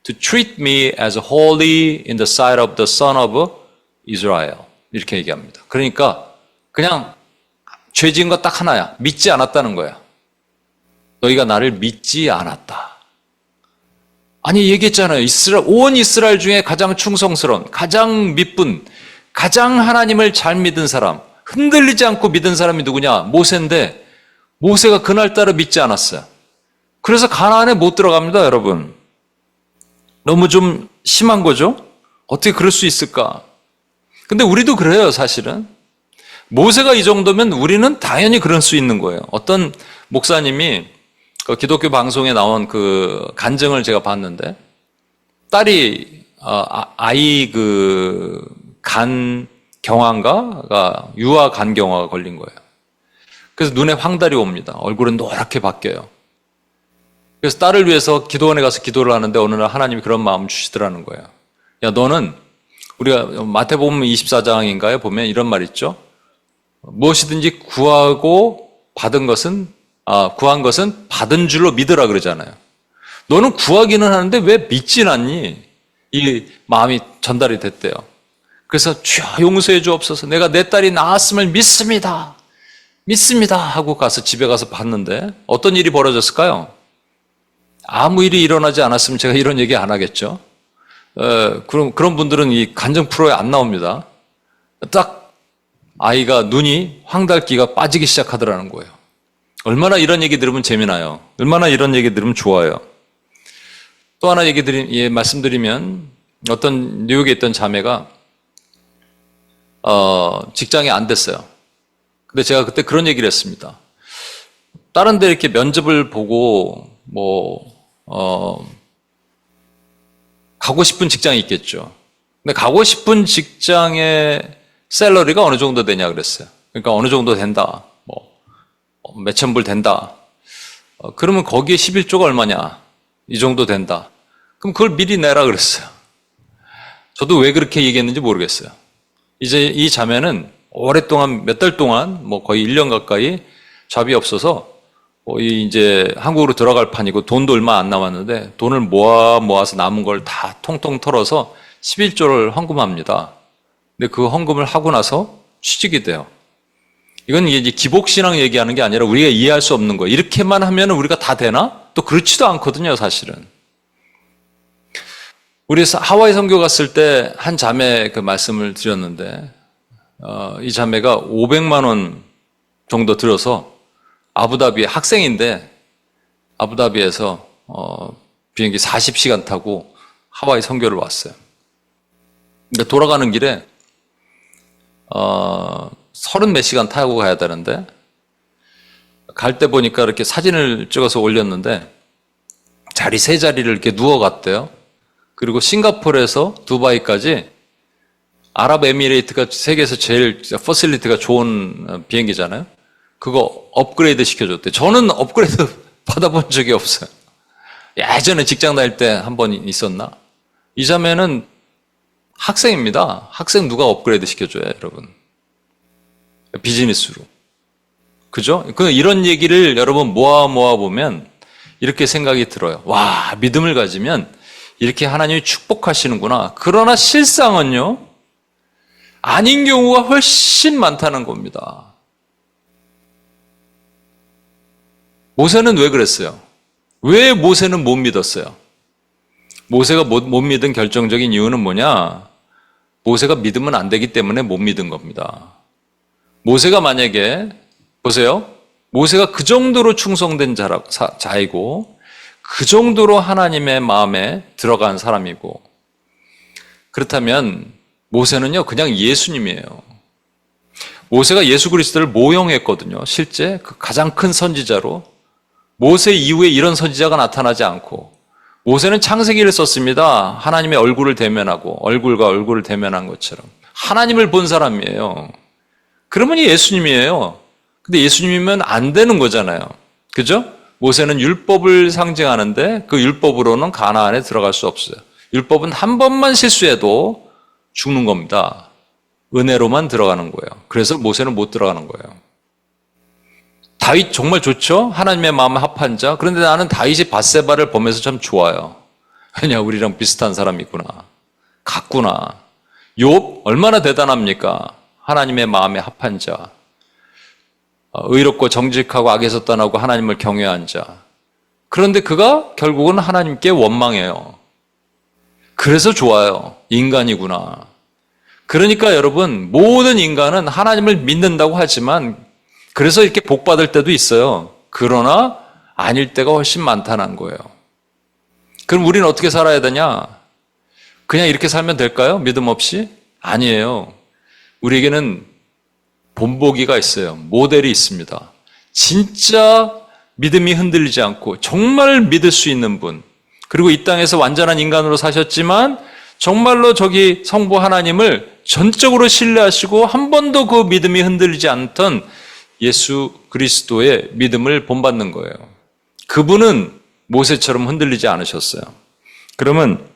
to treat me as holy in the sight of the son of Israel. 이렇게 얘기합니다. 그러니까 그냥 죄 지은 거 딱 하나야. 믿지 않았다는 거야. 너희가 나를 믿지 않았다. 아니 얘기했잖아요. 온 이스라엘 중에 가장 충성스러운, 가장 믿분, 가장 하나님을 잘 믿은 사람, 흔들리지 않고 믿은 사람이 누구냐? 모세인데 모세가 그날따라 믿지 않았어요. 그래서 가나안에 못 들어갑니다, 여러분. 너무 좀 심한 거죠? 어떻게 그럴 수 있을까? 근데 우리도 그래요, 사실은. 모세가 이 정도면 우리는 당연히 그럴 수 있는 거예요. 어떤 목사님이 그 기독교 방송에 나온 그 간증을 제가 봤는데 딸이 아이 그 간 경화인가가 유아 간 경화가 걸린 거예요. 그래서 눈에 황달이 옵니다. 얼굴은 노랗게 바뀌어요. 그래서 딸을 위해서 기도원에 가서 기도를 하는데 어느 날 하나님이 그런 마음을 주시더라는 거예요. 야, 너는 우리가 마태복음 24장인가에 보면 이런 말 있죠. 무엇이든지 구한 것은 받은 줄로 믿으라 그러잖아요. 너는 구하기는 하는데 왜 믿진 않니? 이 마음이 전달이 됐대요. 그래서 주여 용서해 주옵소서. 내가 내 딸이 낳았음을 믿습니다. 하고 집에 가서 봤는데 어떤 일이 벌어졌을까요? 아무 일이 일어나지 않았으면 제가 이런 얘기 안 하겠죠. 그런 분들은 이 간증 프로에 안 나옵니다. 딱 아이가 눈이 황달기가 빠지기 시작하더라는 거예요. 얼마나 이런 얘기 들으면 재미나요. 얼마나 이런 얘기 들으면 좋아요. 또 하나 말씀드리면 어떤 뉴욕에 있던 자매가 직장이 안 됐어요. 근데 제가 그때 그런 얘기를 했습니다. 다른 데 이렇게 면접을 보고 가고 싶은 직장이 있겠죠. 근데 가고 싶은 직장의 샐러리가 어느 정도 되냐 그랬어요. 그러니까 어느 정도 된다. 몇천 불 된다. 그러면 거기에 11조가 얼마냐? 이 정도 된다. 그럼 그걸 미리 내라 그랬어요. 저도 왜 그렇게 얘기했는지 모르겠어요. 이제 이 자매는 오랫동안 몇 달 동안 거의 1년 가까이 잡이 없어서 이제 한국으로 들어갈 판이고 돈도 얼마 안 남았는데 돈을 모아서 남은 걸 다 통통 털어서 11조를 헌금합니다. 근데 그 헌금을 하고 나서 취직이 돼요. 이건 이제 기복신앙 얘기하는 게 아니라 우리가 이해할 수 없는 거예요. 이렇게만 하면 우리가 다 되나? 또 그렇지도 않거든요, 사실은. 우리 하와이 선교 갔을 때 한 자매 그 말씀을 드렸는데, 이 자매가 500만 원 정도 들어서 아부다비 학생인데, 아부다비에서, 비행기 40시간 타고 하와이 선교를 왔어요. 근데 돌아가는 길에, 30몇 시간 타고 가야 되는데, 갈 때 보니까 이렇게 사진을 찍어서 올렸는데, 세 자리를 이렇게 누워갔대요. 그리고 싱가포르에서 두바이까지 아랍에미레이트가 세계에서 제일 퍼실리티가 좋은 비행기잖아요. 그거 업그레이드 시켜줬대. 저는 업그레이드 받아본 적이 없어요. 예전에 직장 다닐 때 한 번 있었나? 이 자매는 학생입니다. 학생 누가 업그레이드 시켜줘요, 여러분. 비즈니스로. 그죠? 이런 얘기를 여러분 모아 보면 이렇게 생각이 들어요. 와, 믿음을 가지면 이렇게 하나님이 축복하시는구나. 그러나 실상은요, 아닌 경우가 훨씬 많다는 겁니다. 모세는 왜 그랬어요? 왜 모세는 못 믿었어요? 모세가 못 믿은 결정적인 이유는 뭐냐? 모세가 믿으면 안 되기 때문에 못 믿은 겁니다. 모세가 만약에, 보세요. 모세가 그 정도로 충성된 자이고, 그 정도로 하나님의 마음에 들어간 사람이고, 그렇다면 모세는요, 그냥 예수님이에요. 모세가 예수 그리스도를 모형했거든요. 실제 그 가장 큰 선지자로. 모세 이후에 이런 선지자가 나타나지 않고, 모세는 창세기를 썼습니다. 하나님의 얼굴을 대면하고 얼굴과 얼굴을 대면한 것처럼. 하나님을 본 사람이에요. 그러면 예수님이에요. 근데 예수님이면 안 되는 거잖아요. 그죠? 모세는 율법을 상징하는데 그 율법으로는 가나안에 들어갈 수 없어요. 율법은 한 번만 실수해도 죽는 겁니다. 은혜로만 들어가는 거예요. 그래서 모세는 못 들어가는 거예요. 다윗 정말 좋죠? 하나님의 마음에 합한 자. 그런데 나는 다윗이 밧세바를 보면서 참 좋아요. 왜냐, 우리랑 비슷한 사람이구나. 같구나. 욥 얼마나 대단합니까? 하나님의 마음에 합한 자. 의롭고 정직하고 악에서 떠나고 하나님을 경외한 자. 그런데 그가 결국은 하나님께 원망해요. 그래서 좋아요. 인간이구나. 그러니까 여러분, 모든 인간은 하나님을 믿는다고 하지만 그래서 이렇게 복 받을 때도 있어요. 그러나 아닐 때가 훨씬 많다는 거예요. 그럼 우리는 어떻게 살아야 되냐? 그냥 이렇게 살면 될까요? 믿음 없이? 아니에요. 우리에게는 본보기가 있어요. 모델이 있습니다. 진짜 믿음이 흔들리지 않고 정말 믿을 수 있는 분. 그리고 이 땅에서 완전한 인간으로 사셨지만 정말로 저기 성부 하나님을 전적으로 신뢰하시고 한 번도 그 믿음이 흔들리지 않던 예수 그리스도의 믿음을 본받는 거예요. 그분은 모세처럼 흔들리지 않으셨어요. 그러면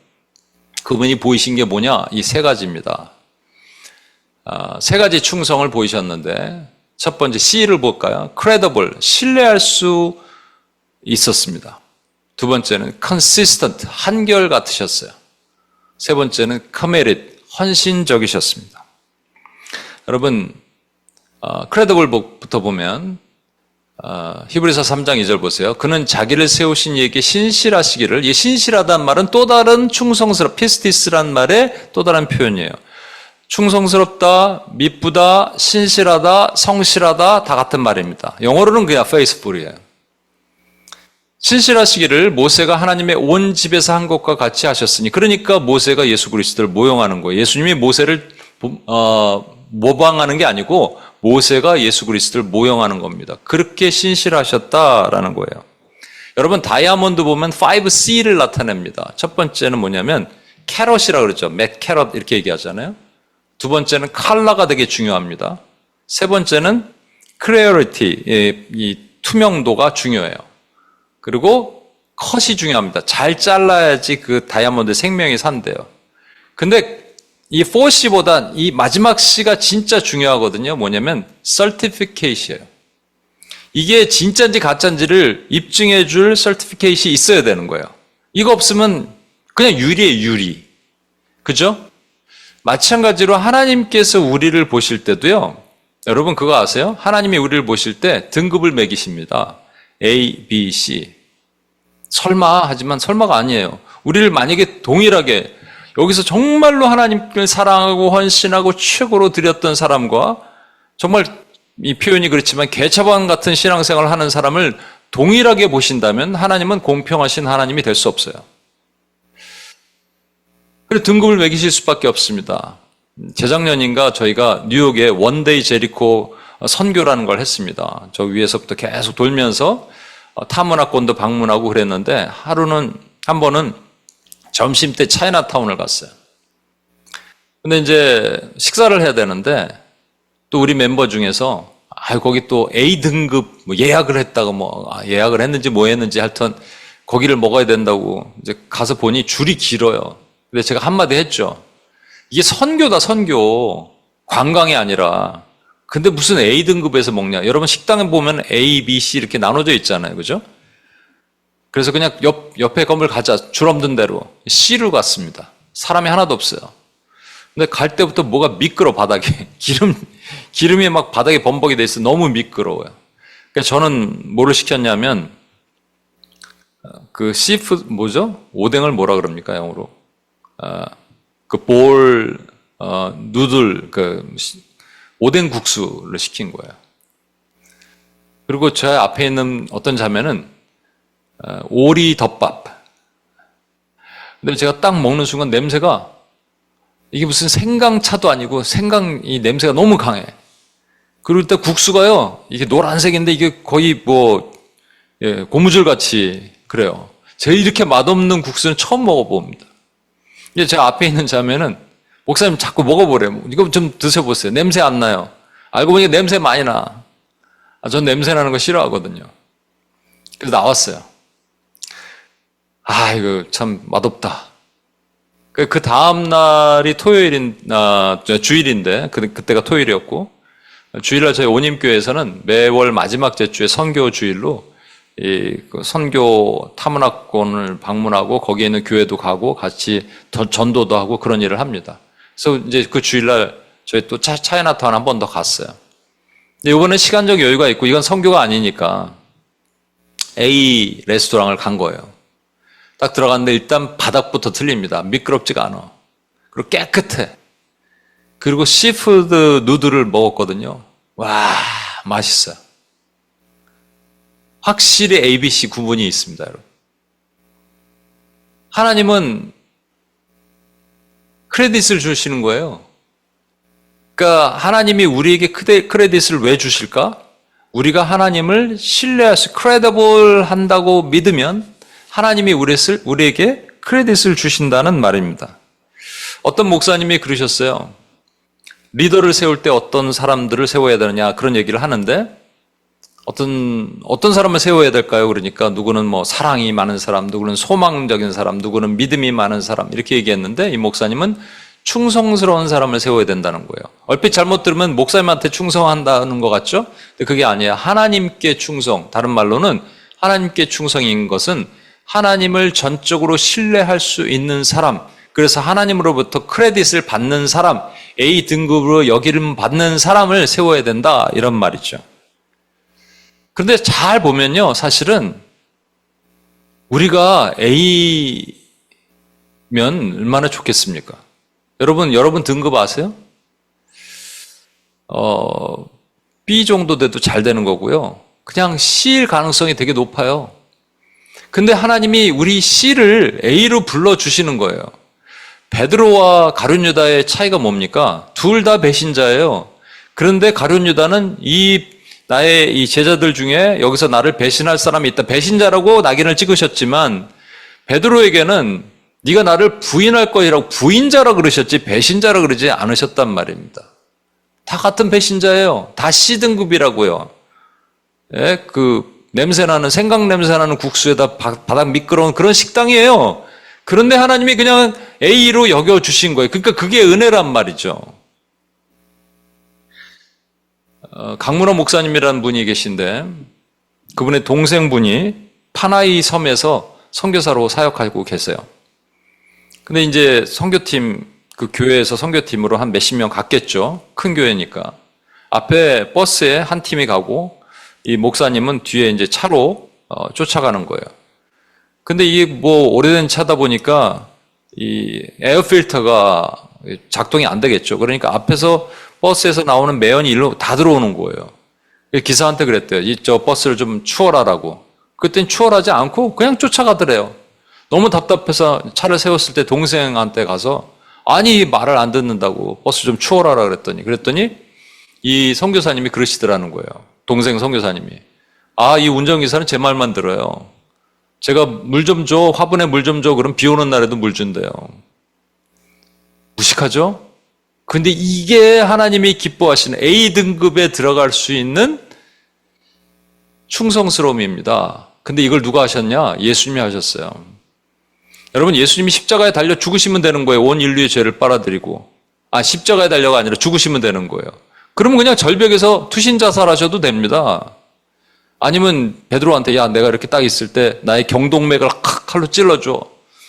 그분이 보이신 게 뭐냐? 이 세 가지입니다. 세 가지 충성을 보이셨는데 첫 번째 C를 볼까요? credible, 신뢰할 수 있었습니다. 두 번째는 consistent, 한결 같으셨어요. 세 번째는 committed, 헌신적이셨습니다. 여러분, 크레더블부터 보면 히브리서 3장 2절 보세요. 그는 자기를 세우신 이에게 신실하시기를, 이 신실하다는 말은 또 다른 피스티스란 말의 또 다른 표현이에요. 충성스럽다, 미쁘다, 신실하다, 성실하다 다 같은 말입니다. 영어로는 그냥 faithful이에요. 신실하시기를 모세가 하나님의 온 집에서 한 것과 같이 하셨으니, 그러니까 모세가 예수 그리스도를 모형하는 거예요. 예수님이 모세를 모방하는 게 아니고 모세가 예수 그리스도를 모형하는 겁니다. 그렇게 신실하셨다라는 거예요. 여러분, 다이아몬드 보면 5C를 나타냅니다. 첫 번째는 뭐냐면 캐럿이라고 그러죠. 맥 캐럿 이렇게 얘기하잖아요. 두 번째는 컬러가 되게 중요합니다. 세 번째는 클래리티, 이 투명도가 중요해요. 그리고 컷이 중요합니다. 잘 잘라야지 그 다이아몬드 생명이 산대요. 근데 이 4C보다 이 마지막 C가 진짜 중요하거든요. 뭐냐면 certificate이에요. 이게 진짜인지 가짜인지를 입증해 줄 certificate이 있어야 되는 거예요. 이거 없으면 그냥 유리예요, 유리. 그죠? 마찬가지로 하나님께서 우리를 보실 때도요. 여러분 그거 아세요? 하나님이 우리를 보실 때 등급을 매기십니다. A, B, C. 설마 하지만 설마가 아니에요. 우리를 만약에 동일하게 여기서 정말로 하나님을 사랑하고 헌신하고 최고로 드렸던 사람과 정말 이 표현이 그렇지만 개차반 같은 신앙생활을 하는 사람을 동일하게 보신다면 하나님은 공평하신 하나님이 될 수 없어요. 그래서 등급을 매기실 수밖에 없습니다. 재작년인가 저희가 뉴욕에 원데이 제리코 선교라는 걸 했습니다. 저 위에서부터 계속 돌면서 타문화권도 방문하고 그랬는데 한 번은 점심 때 차이나타운을 갔어요. 근데 이제 식사를 해야 되는데 또 우리 멤버 중에서 거기 또 A등급 예약을 했다가 예약을 했는지 뭐 했는지 하여튼 거기를 먹어야 된다고 이제 가서 보니 줄이 길어요. 근데 제가 한마디 했죠. 이게 선교다, 선교. 관광이 아니라. 근데 무슨 A등급에서 먹냐. 여러분 식당에 보면 A, B, C 이렇게 나눠져 있잖아요. 그죠? 그래서 그냥 옆에 건물 가자. 줄 없는 대로. C로 갔습니다. 사람이 하나도 없어요. 근데 갈 때부터 뭐가 미끄러, 바닥에. 기름이 막 바닥에 범벅이 돼 있어. 너무 미끄러워요. 그러니까 그러니까 저는 뭐를 시켰냐면 그 씨푸드 뭐죠? 오뎅을 뭐라 그럽니까 영어로? 그 볼 누들 그 오뎅 국수를 시킨 거예요. 그리고 제 앞에 있는 어떤 자매는 오리 덮밥. 근데 제가 딱 먹는 순간 냄새가 이게 무슨 생강차도 아니고 이 냄새가 너무 강해. 그리고 일단 국수가요, 이게 노란색인데 이게 거의 뭐, 고무줄 같이 그래요. 제가 이렇게 맛없는 국수는 처음 먹어봅니다. 이제 제 앞에 있는 자매는 목사님 자꾸 먹어보래요. 이거 좀 드셔보세요. 냄새 안 나요. 알고 보니까 냄새 많이 나. 전 냄새 나는 거 싫어하거든요. 그래서 나왔어요. 이거 참 맛없다. 그 다음 날이 주일인데, 그때가 토요일이었고, 주일날 저희 온임교회에서는 매월 마지막 제주에 선교 주일로 그 선교 탐문학원을 방문하고 거기에 있는 교회도 가고 같이 전도도 하고 그런 일을 합니다. 그래서 이제 그 주일날 저희 또 차이나타운 한 번 더 갔어요. 근데 이번에 시간적 여유가 있고 이건 선교가 아니니까 A 레스토랑을 간 거예요. 딱 들어갔는데 일단 바닥부터 틀립니다. 미끄럽지가 않아. 그리고 깨끗해. 그리고 시푸드 누들을 먹었거든요. 와, 맛있어요. 확실히 ABC 구분이 있습니다, 여러분. 하나님은 크레딧을 주시는 거예요. 그러니까 하나님이 우리에게 크레딧을 왜 주실까? 우리가 하나님을 신뢰할 수, 크레더블 한다고 믿으면 하나님이 우리에게 크레딧을 주신다는 말입니다. 어떤 목사님이 그러셨어요. 리더를 세울 때 어떤 사람들을 세워야 되느냐 그런 얘기를 하는데 어떤 사람을 세워야 될까요? 그러니까 누구는 뭐 사랑이 많은 사람, 누구는 소망적인 사람, 누구는 믿음이 많은 사람 이렇게 얘기했는데 이 목사님은 충성스러운 사람을 세워야 된다는 거예요. 얼핏 잘못 들으면 목사님한테 충성한다는 것 같죠? 근데 그게 아니에요. 하나님께 충성. 다른 말로는 하나님께 충성인 것은 하나님을 전적으로 신뢰할 수 있는 사람, 그래서 하나님으로부터 크레딧을 받는 사람, A 등급으로 여기름 받는 사람을 세워야 된다 이런 말이죠. 그런데 잘 보면요, 사실은 우리가 A면 얼마나 좋겠습니까? 여러분 등급 아세요? B 정도 돼도 잘 되는 거고요. 그냥 C일 가능성이 되게 높아요. 근데 하나님이 우리 C를 A로 불러주시는 거예요. 베드로와 가룟 유다의 차이가 뭡니까? 둘 다 배신자예요. 그런데 가룟 유다는 나의 이 제자들 중에 여기서 나를 배신할 사람이 있다. 배신자라고 낙인을 찍으셨지만 베드로에게는 네가 나를 부인할 것이라고 부인자라 그러셨지 배신자라 그러지 않으셨단 말입니다. 다 같은 배신자예요. 다 C등급이라고요. 냄새나는 생강 냄새나는 국수에다 바닥 미끄러운 그런 식당이에요. 그런데 하나님이 그냥 A로 여겨주신 거예요. 그러니까 그게 은혜란 말이죠. 강문호 목사님이라는 분이 계신데 그분의 동생분이 파나이 섬에서 선교사로 사역하고 계세요. 근데 이제 선교팀, 그 교회에서 선교팀으로 한 몇십 명 갔겠죠. 큰 교회니까. 앞에 버스에 한 팀이 가고 이 목사님은 뒤에 이제 차로 쫓아가는 거예요. 근데 이게 뭐 오래된 차다 보니까 이 에어 필터가 작동이 안 되겠죠. 그러니까 앞에서 버스에서 나오는 매연이 일로 다 들어오는 거예요. 기사한테 그랬대요. 저 버스를 좀 추월하라고. 그땐 추월하지 않고 그냥 쫓아가더래요. 너무 답답해서 차를 세웠을 때 동생한테 가서 아니 말을 안 듣는다고 버스 좀 추월하라 그랬더니 이 선교사님이 그러시더라는 거예요. 동생 선교사님이. 이 운전기사는 제 말만 들어요. 제가 물 좀 줘, 화분에 물 좀 줘, 그럼 비 오는 날에도 물 준대요. 무식하죠? 근데 이게 하나님이 기뻐하시는 A등급에 들어갈 수 있는 충성스러움입니다. 근데 이걸 누가 하셨냐? 예수님이 하셨어요. 여러분, 예수님이 십자가에 달려 죽으시면 되는 거예요. 온 인류의 죄를 빨아들이고. 십자가에 달려가 아니라 죽으시면 되는 거예요. 그러면 그냥 절벽에서 투신자살하셔도 됩니다. 아니면 베드로한테 야 내가 이렇게 딱 있을 때 나의 경동맥을 칼로 찔러줘.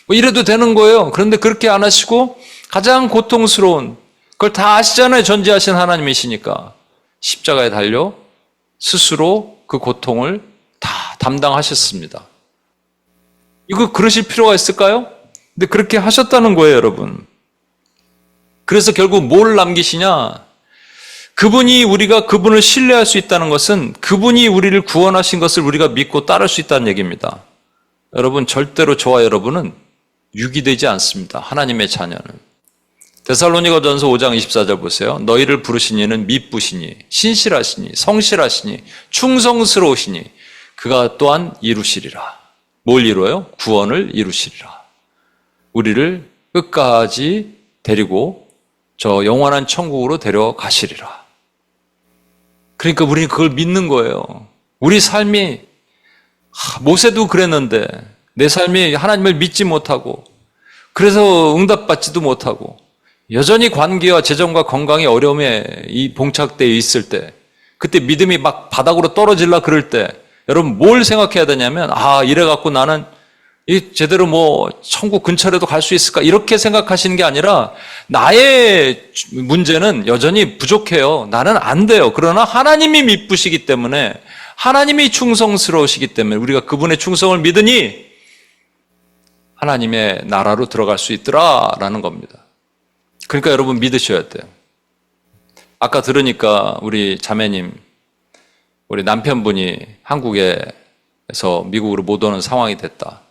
뭐 이래도 되는 거예요. 그런데 그렇게 안 하시고 가장 고통스러운 그걸 다 아시잖아요. 전지하신 하나님이시니까 십자가에 달려 스스로 그 고통을 다 담당하셨습니다. 이거 그러실 필요가 있을까요? 근데 그렇게 하셨다는 거예요, 여러분. 그래서 결국 뭘 남기시냐? 우리가 그분을 신뢰할 수 있다는 것은 그분이 우리를 구원하신 것을 우리가 믿고 따를 수 있다는 얘기입니다. 여러분, 절대로 저와 여러분은 유기되지 않습니다. 하나님의 자녀는. 데살로니가전서 5장 24절 보세요. 너희를 부르신 이는 미쁘시니 신실하시니 성실하시니 충성스러우시니 그가 또한 이루시리라. 뭘 이루어요? 구원을 이루시리라. 우리를 끝까지 데리고 저 영원한 천국으로 데려가시리라. 그러니까 우리는 그걸 믿는 거예요. 우리 삶이 모세도 그랬는데 내 삶이 하나님을 믿지 못하고 그래서 응답받지도 못하고 여전히 관계와 재정과 건강의 어려움에 이 봉착되어 있을 때 그때 믿음이 막 바닥으로 떨어질라 그럴 때 여러분 뭘 생각해야 되냐면 이래갖고 나는 제대로 천국 근처라도 갈 수 있을까 이렇게 생각하시는 게 아니라 나의 문제는 여전히 부족해요. 나는 안 돼요. 그러나 하나님이 미쁘시기 때문에 하나님이 충성스러우시기 때문에 우리가 그분의 충성을 믿으니 하나님의 나라로 들어갈 수 있더라라는 겁니다. 그러니까 여러분 믿으셔야 돼요. 아까 들으니까 우리 자매님, 우리 남편분이 한국에서 미국으로 못 오는 상황이 됐다.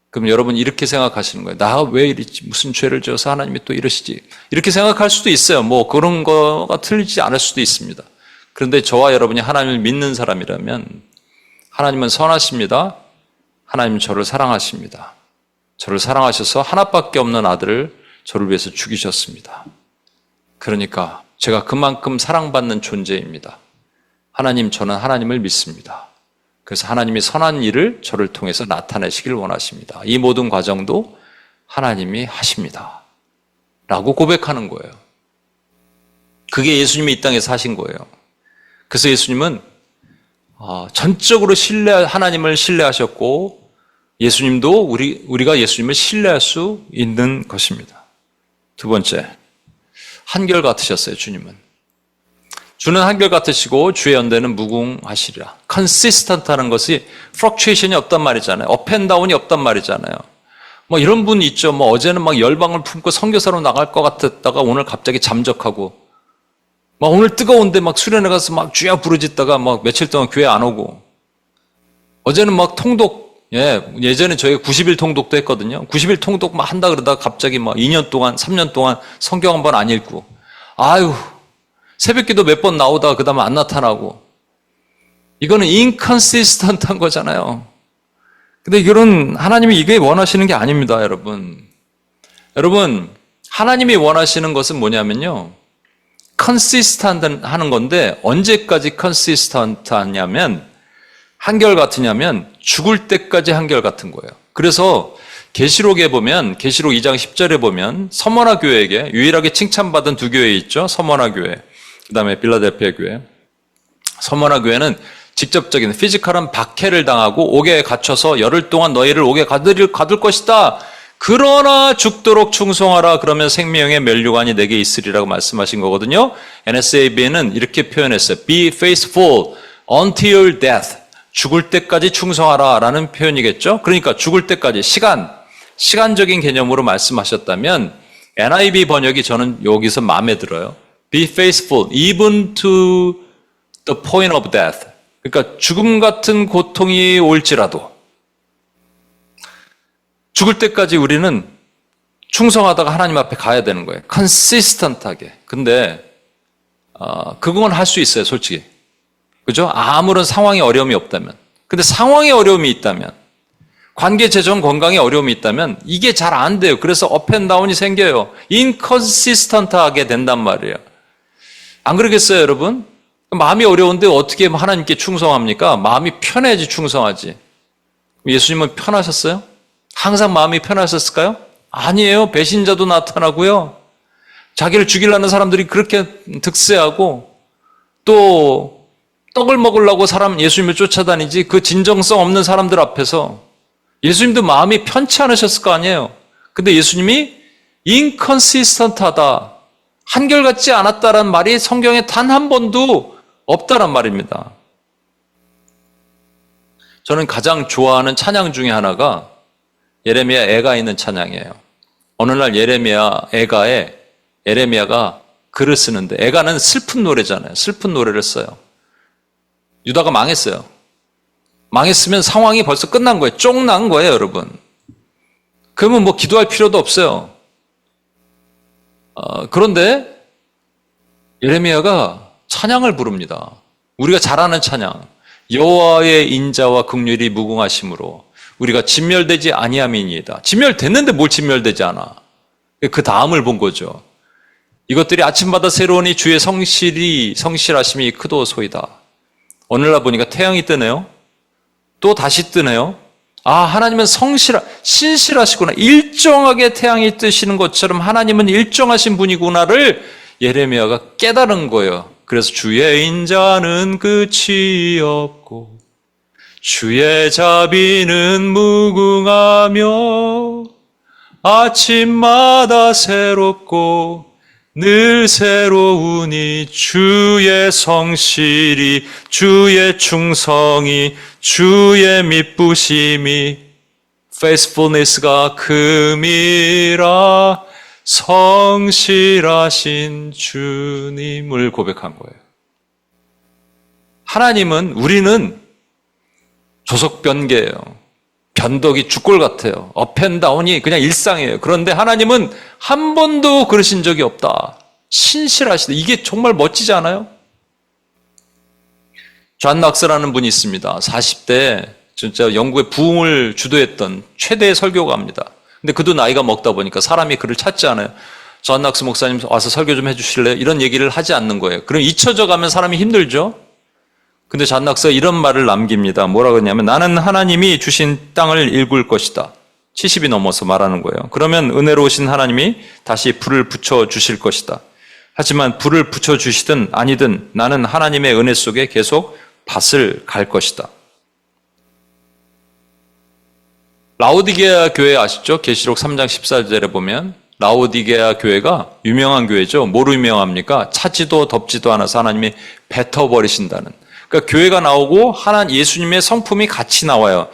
그럼 여러분 이렇게 생각하시는 거예요. 나 왜 이랬지? 무슨 죄를 지어서 하나님이 또 이러시지? 이렇게 생각할 수도 있어요. 그런 거가 틀리지 않을 수도 있습니다. 그런데 저와 여러분이 하나님을 믿는 사람이라면 하나님은 선하십니다. 하나님은 저를 사랑하십니다. 저를 사랑하셔서 하나밖에 없는 아들을 저를 위해서 죽이셨습니다. 그러니까 제가 그만큼 사랑받는 존재입니다. 하나님, 저는 하나님을 믿습니다. 그래서 하나님이 선한 일을 저를 통해서 나타내시길 원하십니다. 이 모든 과정도 하나님이 하십니다. 라고 고백하는 거예요. 그게 예수님이 이 땅에서 하신 거예요. 그래서 예수님은 전적으로 하나님을 신뢰하셨고 예수님도 우리가 예수님을 신뢰할 수 있는 것입니다. 두 번째, 한결같으셨어요, 주님은. 주는 한결같으시고 주의 연대는 무궁하시리라. 컨시스턴트하는 것이 플럭추에이션이 없단 말이잖아요. 업앤다운이 없단 말이잖아요. 이런 분 있죠. 어제는 열방을 품고 선교사로 나갈 것 같았다가 오늘 갑자기 잠적하고 오늘 뜨거운데 수련회 가서 주야 부르짖다가 며칠 동안 교회 안 오고 어제는 통독 예전에 저희가 90일 통독도 했거든요. 90일 통독 한다 그러다가 갑자기 2년 동안 3년 동안 성경 한 번 안 읽고 새벽기도 몇 번 나오다가 그 다음에 안 나타나고 이거는 인컨시스턴트한 거잖아요. 근데 이런 하나님이 이게 원하시는 게 아닙니다, 여러분. 여러분, 하나님이 원하시는 것은 뭐냐면요. 컨시스턴트 하는 건데 언제까지 컨시스턴트 하냐면 한결같으냐면 죽을 때까지 한결같은 거예요. 그래서 계시록에 보면 계시록 2장 10절에 보면 서머나 교회에게 유일하게 칭찬받은 두 교회 있죠. 서머나 교회, 그 다음에 빌라델피아 교회. 서머나 교회는 직접적인 피지컬한 박해를 당하고 옥에 갇혀서 열흘 동안 너희를 옥에 가둘 것이다. 그러나 죽도록 충성하라. 그러면 생명의 면류관이 내게 있으리라고 말씀하신 거거든요. NSAB는 이렇게 표현했어요. Be faithful until death. 죽을 때까지 충성하라 라는 표현이겠죠. 그러니까 죽을 때까지 시간적인 개념으로 말씀하셨다면 NIV 번역이 저는 여기서 마음에 들어요. Be faithful even to the point of death. 그러니까 죽음 같은 고통이 올지라도 죽을 때까지 우리는 충성하다가 하나님 앞에 가야 되는 거예요. 컨시스턴트하게. 근데 그건 할 수 있어요, 솔직히. 그죠? 아무런 상황에 어려움이 없다면. 근데 상황에 어려움이 있다면, 관계, 재정, 건강에 어려움이 있다면 이게 잘 안 돼요. 그래서 업앤다운이 생겨요. 인컨시스턴트하게 된단 말이에요. 안 그러겠어요, 여러분? 마음이 어려운데 어떻게 하나님께 충성합니까? 마음이 편해야지 충성하지. 예수님은 편하셨어요? 항상 마음이 편하셨을까요? 아니에요. 배신자도 나타나고요. 자기를 죽이려는 사람들이 그렇게 득세하고 또 떡을 먹으려고 예수님을 쫓아다니지 그 진정성 없는 사람들 앞에서 예수님도 마음이 편치 않으셨을 거 아니에요. 근데 예수님이 인컨시스턴트하다, 한결같지 않았다라는 말이 성경에 단 한 번도 없다란 말입니다. 저는 가장 좋아하는 찬양 중에 하나가 예레미야 애가 있는 찬양이에요. 어느 날 예레미야가 글을 쓰는데, 애가는 슬픈 노래잖아요. 슬픈 노래를 써요. 유다가 망했어요. 망했으면 상황이 벌써 끝난 거예요. 쫑난 거예요, 여러분. 그러면 뭐 기도할 필요도 없어요. 그런데 예레미야가 찬양을 부릅니다. 우리가 잘 아는 찬양. 여호와의 인자와 긍휼이 무궁하심으로 우리가 진멸되지 아니함이니이다. 진멸됐는데 뭘 진멸되지 않아. 그 다음을 본 거죠. 이것들이 아침마다 새로우니 주의 성실하심이 크도소이다. 오늘날 보니까 태양이 뜨네요. 또 다시 뜨네요. 하나님은 신실하시구나. 일정하게 태양이 뜨시는 것처럼 하나님은 일정하신 분이구나를 예레미야가 깨달은 거예요. 그래서 주의 인자는 끝이 없고 주의 자비는 무궁하며 아침마다 새롭고 늘 새로우니 주의 성실이 주의 충성이 주의 미쁘심이 faithfulness가 금이라 성실하신 주님을 고백한 거예요. 우리는 조석변개예요. 변덕이 죽골 같아요. 업앤다운이 그냥 일상이에요. 그런데 하나님은 한 번도 그러신 적이 없다. 신실하시다. 이게 정말 멋지지 않아요? 존 낙스라는 분이 있습니다. 40대 진짜 영국의 부흥을 주도했던 최대의 설교가입니다. 근데 그도 나이가 먹다 보니까 사람이 그를 찾지 않아요. 존 낙스 목사님 와서 설교 좀 해주실래요? 이런 얘기를 하지 않는 거예요. 그럼 잊혀져 가면 사람이 힘들죠? 근데 존 낙스가 이런 말을 남깁니다. 뭐라고 했냐면 나는 하나님이 주신 땅을 일굴 것이다. 70이 넘어서 말하는 거예요. 그러면 은혜로우신 하나님이 다시 불을 붙여주실 것이다. 하지만 불을 붙여주시든 아니든 나는 하나님의 은혜 속에 계속 밭을 갈 것이다. 라오디게아 교회 아시죠? 계시록 3장 14절에 보면 라오디게아 교회가 유명한 교회죠. 뭐로 유명합니까? 차지도 덥지도 않아서 하나님이 뱉어버리신다는. 그러니까 교회가 나오고 예수님의 성품이 같이 나와요.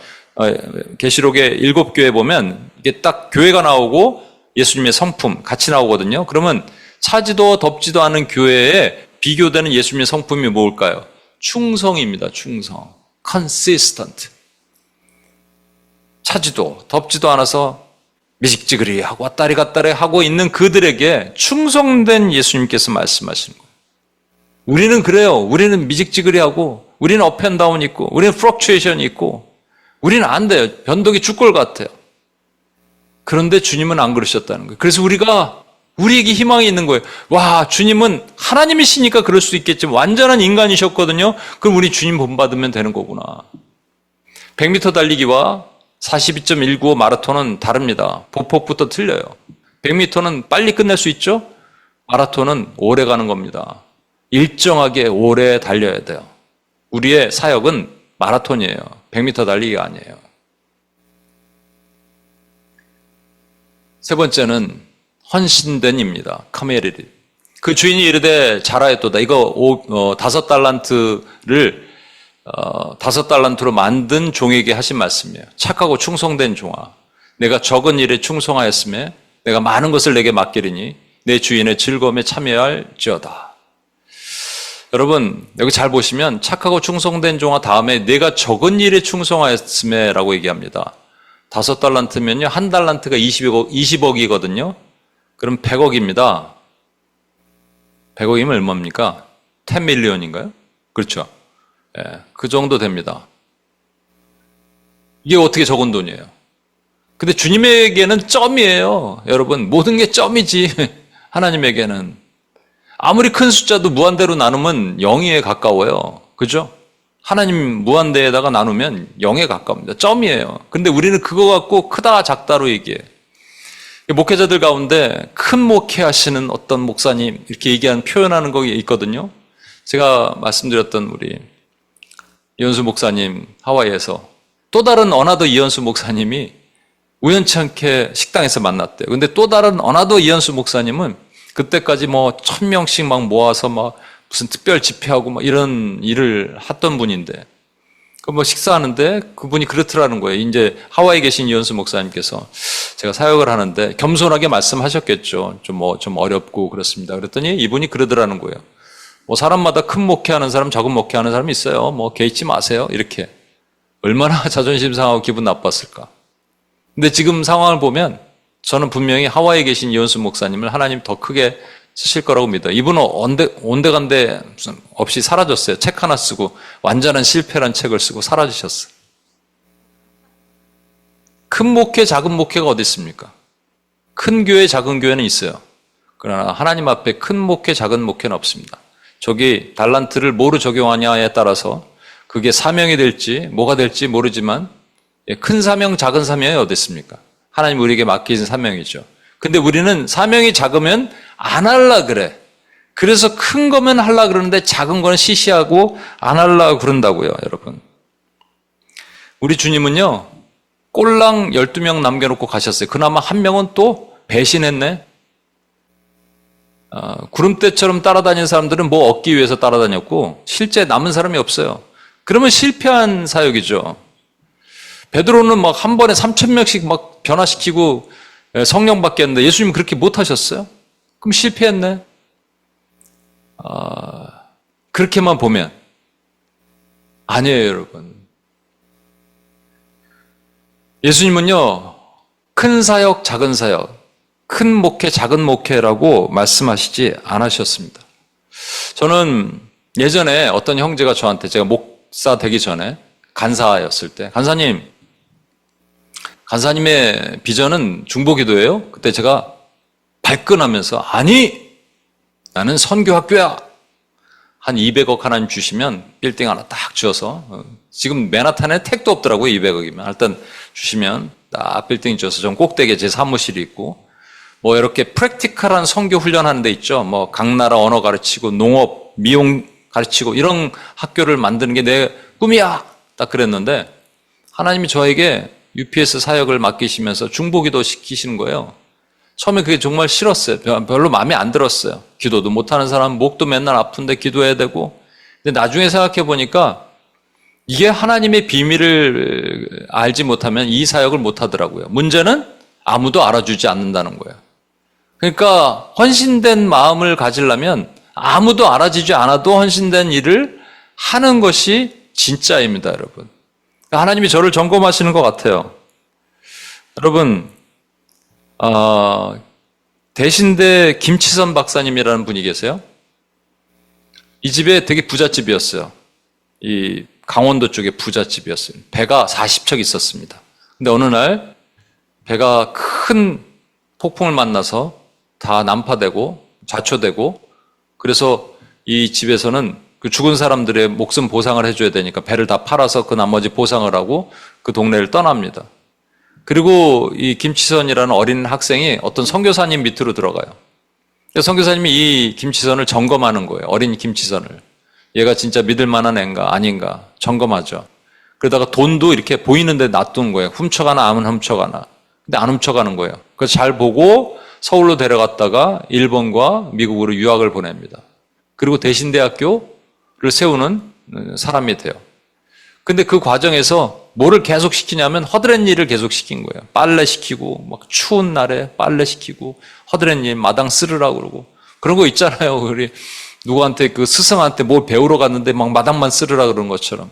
계시록의 7교회 보면 이게 딱 교회가 나오고 예수님의 성품 같이 나오거든요. 그러면 차지도 덥지도 않은 교회에 비교되는 예수님의 성품이 뭘까요? 충성입니다. 충성. consistent. 차지도 덥지도 않아서 미직지그리 하고 왔다리 갔다리 하고 있는 그들에게 충성된 예수님께서 말씀하시는 거예요. 우리는 그래요. 우리는 미직지그리하고 우리는 업앤다운 있고 우리는 플럭추에이션이 있고 우리는 안 돼요. 변덕이 죽골 같아요. 그런데 주님은 안 그러셨다는 거예요. 그래서 우리에게 희망이 있는 거예요. 와, 주님은 하나님이시니까 그럴 수 있겠지만 완전한 인간이셨거든요. 그럼 우리 주님 본받으면 되는 거구나. 100m 달리기와 42.195 마라톤은 다릅니다. 보폭부터 틀려요. 100m는 빨리 끝낼 수 있죠? 마라톤은 오래 가는 겁니다. 일정하게 오래 달려야 돼요. 우리의 사역은 마라톤이에요. 100m 달리기가 아니에요. 세 번째는 헌신된입니다. 카메리리. 그 주인이 이르되 잘하였도다. 이거 5달란트를 5달란트로 만든 종에게 하신 말씀이에요. 착하고 충성된 종아. 내가 적은 일에 충성하였음에 내가 많은 것을 내게 맡기리니 내 주인의 즐거움에 참여할지어다. 여러분 여기 잘 보시면 착하고 충성된 종아 다음에 내가 적은 일에 충성하였음에 라고 얘기합니다. 5달란트면요. 한 달란트가 20억이거든요. 그럼 100억입니다. 100억이면 얼마입니까? 10 밀리언인가요? 그렇죠. 예, 그 정도 됩니다. 이게 어떻게 적은 돈이에요? 근데 주님에게는 점이에요. 여러분 모든 게 점이지. 하나님에게는 아무리 큰 숫자도 무한대로 나누면 0에 가까워요. 그죠? 하나님 무한대에다가 나누면 0에 가까웁니다. 점이에요. 근데 우리는 그거 갖고 크다 작다로 얘기해. 목회자들 가운데 큰 목회하시는 어떤 목사님 이렇게 표현하는 거 있거든요. 제가 말씀드렸던 우리 이현수 목사님 하와이에서 또 다른 어나더 이현수 목사님이 우연치 않게 식당에서 만났대요. 근데 또 다른 어나더 이현수 목사님은 그때까지 1000명씩 막 모아서 막 무슨 특별 집회하고 막 이런 일을 했던 분인데 그 뭐 식사하는데 그분이 그렇더라는 거예요. 이제 하와이에 계신 이현수 목사님께서 제가 사역을 하는데 겸손하게 말씀하셨겠죠. 좀 어렵고 그렇습니다. 그랬더니 이분이 그러더라는 거예요. 뭐 사람마다 큰 목회하는 사람, 작은 목회하는 사람이 있어요. 뭐 개의치 마세요. 이렇게. 얼마나 자존심 상하고 기분 나빴을까. 근데 지금 상황을 보면 저는 분명히 하와이에 계신 이현수 목사님을 하나님 더 크게 쓰실 거라고 믿어요. 이분은 온데간데 없이 사라졌어요. 책 하나 쓰고 완전한 실패란 책을 쓰고 사라지셨어요. 큰 목회, 작은 목회가 어디 있습니까? 큰 교회, 작은 교회는 있어요. 그러나 하나님 앞에 큰 목회, 작은 목회는 없습니다. 저기 달란트를 뭐로 적용하냐에 따라서 그게 사명이 될지 뭐가 될지 모르지만 큰 사명, 작은 사명이 어디 있습니까? 하나님 우리에게 맡기신 사명이죠. 근데 우리는 사명이 작으면 안 할라 그래. 그래서 큰 거면 할라 그러는데 작은 거는 시시하고 안 할라 그런다고요, 여러분. 우리 주님은요, 꼴랑 12명 남겨놓고 가셨어요. 그나마 한 명은 또 배신했네. 구름대처럼 따라다니는 사람들은 뭐 얻기 위해서 따라다녔고 실제 남은 사람이 없어요. 그러면 실패한 사역이죠. 베드로는 막 한 번에 3,000명씩 막 변화시키고 성령 받겠는데 예수님은 그렇게 못하셨어요? 그럼 실패했네. 그렇게만 보면 아니에요, 여러분. 예수님은요, 큰 사역, 작은 사역, 큰 목회, 작은 목회라고 말씀하시지 않으셨습니다. 저는 예전에 어떤 형제가 저한테, 제가 목사 되기 전에 간사였을 때, 간사님의 비전은 중보기도예요. 그때 제가 발끈하면서, 아니, 나는 선교학교야. 한 200억 하나님 주시면 빌딩 하나 딱 주어서, 지금 맨하탄에 택도 없더라고요, 200억이면. 일단 주시면 딱 빌딩 주어서 좀 꼭대기에 제 사무실이 있고, 뭐 이렇게 프랙티컬한 선교 훈련하는 데 있죠. 뭐 각 나라 언어 가르치고 농업, 미용 가르치고 이런 학교를 만드는 게 내 꿈이야. 딱 그랬는데 하나님이 저에게 UPS 사역을 맡기시면서 중보기도 시키시는 거예요. 처음에 그게 정말 싫었어요. 별로 마음에 안 들었어요. 기도도 못하는 사람, 목도 맨날 아픈데 기도해야 되고. 근데 나중에 생각해 보니까 이게 하나님의 비밀을 알지 못하면 이 사역을 못 하더라고요. 문제는 아무도 알아주지 않는다는 거예요. 그러니까 헌신된 마음을 가지려면 아무도 알아주지 않아도 헌신된 일을 하는 것이 진짜입니다, 여러분. 하나님이 저를 점검하시는 것 같아요. 여러분, 대신대 김치선 박사님이라는 분이 계세요. 이 집에 되게 부잣집이었어요. 이 강원도 쪽에 부잣집이었어요. 배가 40척 있었습니다. 근데 어느 날 배가 큰 폭풍을 만나서 다 난파되고 좌초되고, 그래서 이 집에서는 그 죽은 사람들의 목숨 보상을 해줘야 되니까 배를 다 팔아서 그 나머지 보상을 하고 그 동네를 떠납니다. 그리고 이 김치선이라는 어린 학생이 어떤 선교사님 밑으로 들어가요. 선교사님이 이 김치선을 점검하는 거예요. 어린 김치선을. 얘가 진짜 믿을 만한 애인가 아닌가 점검하죠. 그러다가 돈도 이렇게 보이는 데 놔두는 거예요. 훔쳐가나 안 훔쳐가나. 근데 안 훔쳐가는 거예요. 그래서 잘 보고 서울로 데려갔다가 일본과 미국으로 유학을 보냅니다. 그리고 대신대학교를 세우는 사람이 돼요. 근데 그 과정에서 뭐를 계속 시키냐면 허드렛 일을 계속 시킨 거예요. 빨래 시키고, 막 추운 날에 빨래 시키고, 허드렛 일 마당 쓸으라고 그러고. 그런 거 있잖아요. 우리 누구한테 그 스승한테 뭘 배우러 갔는데 막 마당만 쓸으라 그런 것처럼.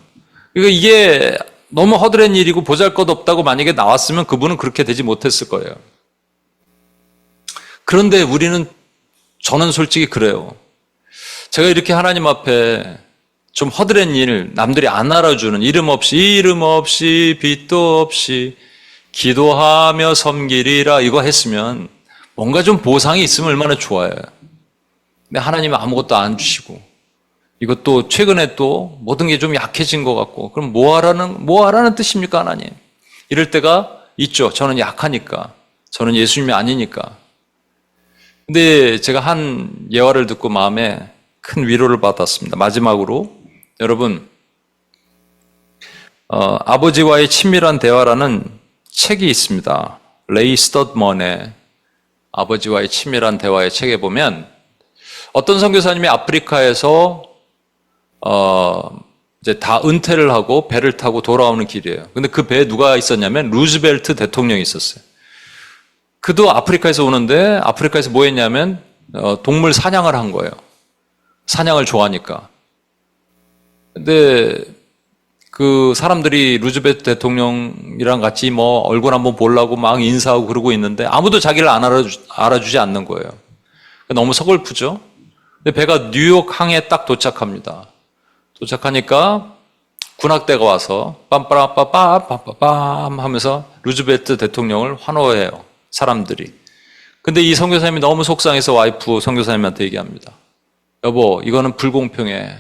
그러니까 이게 너무 허드렛 일이고 보잘것없다고 만약에 나왔으면 그분은 그렇게 되지 못했을 거예요. 그런데 저는 솔직히 그래요. 제가 이렇게 하나님 앞에 좀 허드렛 일, 남들이 안 알아주는 이름 없이 빛도 없이 기도하며 섬기리라 이거 했으면 뭔가 좀 보상이 있으면 얼마나 좋아요. 근데 하나님은 아무것도 안 주시고, 이것도 최근에 또 모든 게 좀 약해진 것 같고, 그럼 뭐 하라는 뜻입니까, 하나님? 이럴 때가 있죠. 저는 약하니까. 저는 예수님이 아니니까. 근데 제가 한 예화를 듣고 마음에 큰 위로를 받았습니다. 마지막으로, 여러분, 아버지와의 친밀한 대화라는 책이 있습니다. 레이 스터드먼의 아버지와의 친밀한 대화의 책에 보면 어떤 선교사님이 아프리카에서 이제 다 은퇴를 하고 배를 타고 돌아오는 길이에요. 근데 그 배에 누가 있었냐면 루즈벨트 대통령이 있었어요. 그도 아프리카에서 오는데 아프리카에서 뭐 했냐면 동물 사냥을 한 거예요. 사냥을 좋아하니까. 근데 그 사람들이 루즈벨트 대통령이랑 같이 뭐 얼굴 한번 보려고 막 인사하고 그러고 있는데 아무도 자기를 알아주지 않는 거예요. 너무 서글프죠? 근데 배가 뉴욕 항에 딱 도착합니다. 도착하니까 군악대가 와서 빰빠라빠빰빰빰 하면서 루즈벨트 대통령을 환호해요. 사람들이. 근데 이 선교사님이 너무 속상해서 와이프 선교사님한테 얘기합니다. 여보, 이거는 불공평해.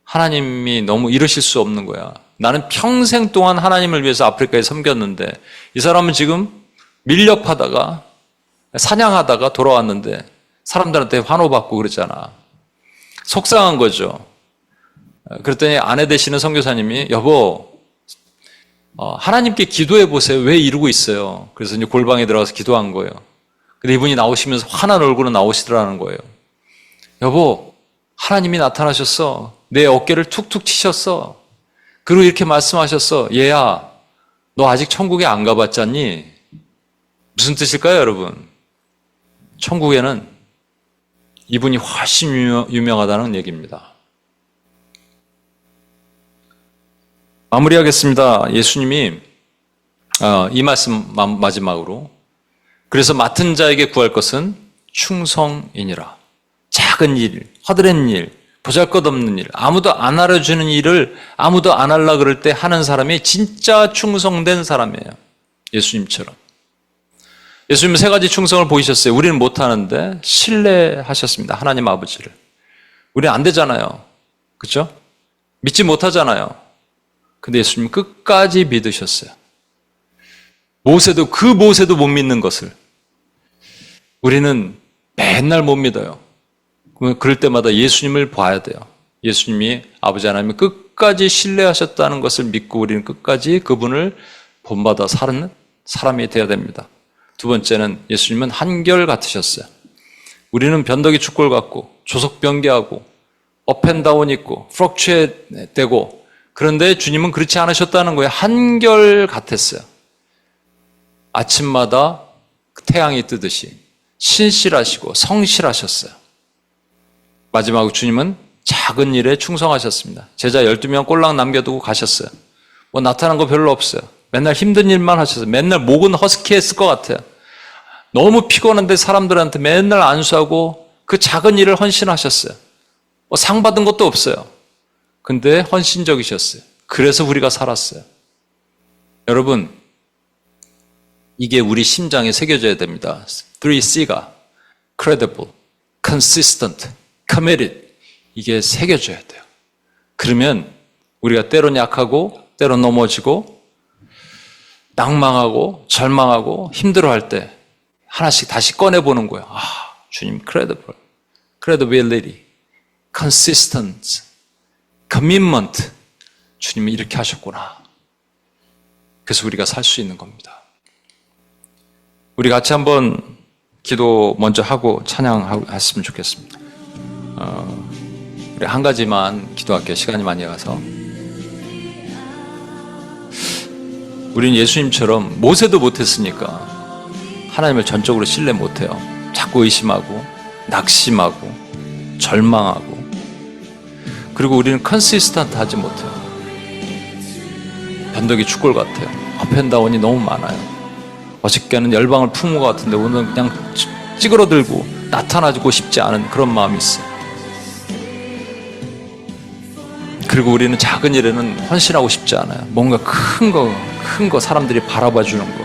하나님이 너무 이러실 수 없는 거야. 나는 평생 동안 하나님을 위해서 아프리카에 섬겼는데 이 사람은 지금 밀렵하다가 사냥하다가 돌아왔는데 사람들한테 환호받고 그러잖아. 속상한 거죠. 그랬더니 아내 되시는 선교사님이 여보, 하나님께 기도해 보세요. 왜 이러고 있어요? 그래서 이제 골방에 들어가서 기도한 거예요. 근데 이분이 나오시면서 환한 얼굴로 나오시더라는 거예요. 여보, 하나님이 나타나셨어. 내 어깨를 툭툭 치셨어. 그리고 이렇게 말씀하셨어. 얘야, 너 아직 천국에 안 가봤잖니? 무슨 뜻일까요, 여러분? 천국에는 이분이 훨씬 유명하다는 얘기입니다. 마무리하겠습니다. 예수님이 이 말씀 마지막으로 그래서 맡은 자에게 구할 것은 충성이니라. 작은 일, 허드렛 일, 보잘것없는 일, 아무도 안 알아주는 일을 아무도 안 하려고 그럴 때 하는 사람이 진짜 충성된 사람이에요. 예수님처럼. 예수님은 세 가지 충성을 보이셨어요. 우리는 못하는데 신뢰하셨습니다. 하나님 아버지를. 우리는 안 되잖아요. 그렇죠? 믿지 못하잖아요. 근데 예수님은 끝까지 믿으셨어요. 그 모세도 못 믿는 것을 우리는 맨날 못 믿어요. 그럴 때마다 예수님을 봐야 돼요. 예수님이 아버지 하나님을 끝까지 신뢰하셨다는 것을 믿고 우리는 끝까지 그분을 본받아 사는 사람이 되어야 됩니다. 두 번째는 예수님은 한결같으셨어요. 우리는 변덕이 축골 같고 조석변개하고 업앤다운 있고 프럭츄에 되고 그런데 주님은 그렇지 않으셨다는 거예요. 한결같았어요. 아침마다 태양이 뜨듯이 신실하시고 성실하셨어요. 마지막으로 주님은 작은 일에 충성하셨습니다. 제자 12명 꼴랑 남겨두고 가셨어요. 뭐 나타난 거 별로 없어요. 맨날 힘든 일만 하셨어요. 맨날 목은 허스키했을 것 같아요. 너무 피곤한데 사람들한테 맨날 안수하고 그 작은 일을 헌신하셨어요. 뭐 상 받은 것도 없어요. 근데 헌신적이셨어요. 그래서 우리가 살았어요. 여러분, 이게 우리 심장에 새겨져야 됩니다. 3C가 credible, consistent, committed 이게 새겨져야 돼요. 그러면 우리가 때론 약하고 때론 넘어지고 낭망하고 절망하고 힘들어할 때 하나씩 다시 꺼내보는 거예요. 주님 credible, credibility, consistent, commitment 주님이 이렇게 하셨구나. 그래서 우리가 살 수 있는 겁니다. 우리 같이 한번 기도 먼저 하고 찬양했으면 좋겠습니다. 우리 한 가지만 기도할게요. 시간이 많이 가서. 우리는 예수님처럼 모세도 못했으니까 하나님을 전적으로 신뢰 못해요. 자꾸 의심하고 낙심하고 절망하고 그리고 우리는 컨시스턴트 하지 못해요. 변덕이 축골 같아요. 업앤다운이 너무 많아요. 어저께는 열방을 품은 것 같은데 오늘은 그냥 찌그러들고 나타나고 싶지 않은 그런 마음이 있어요. 그리고 우리는 작은 일에는 헌신하고 싶지 않아요. 뭔가 큰 거 사람들이 바라봐 주는 거.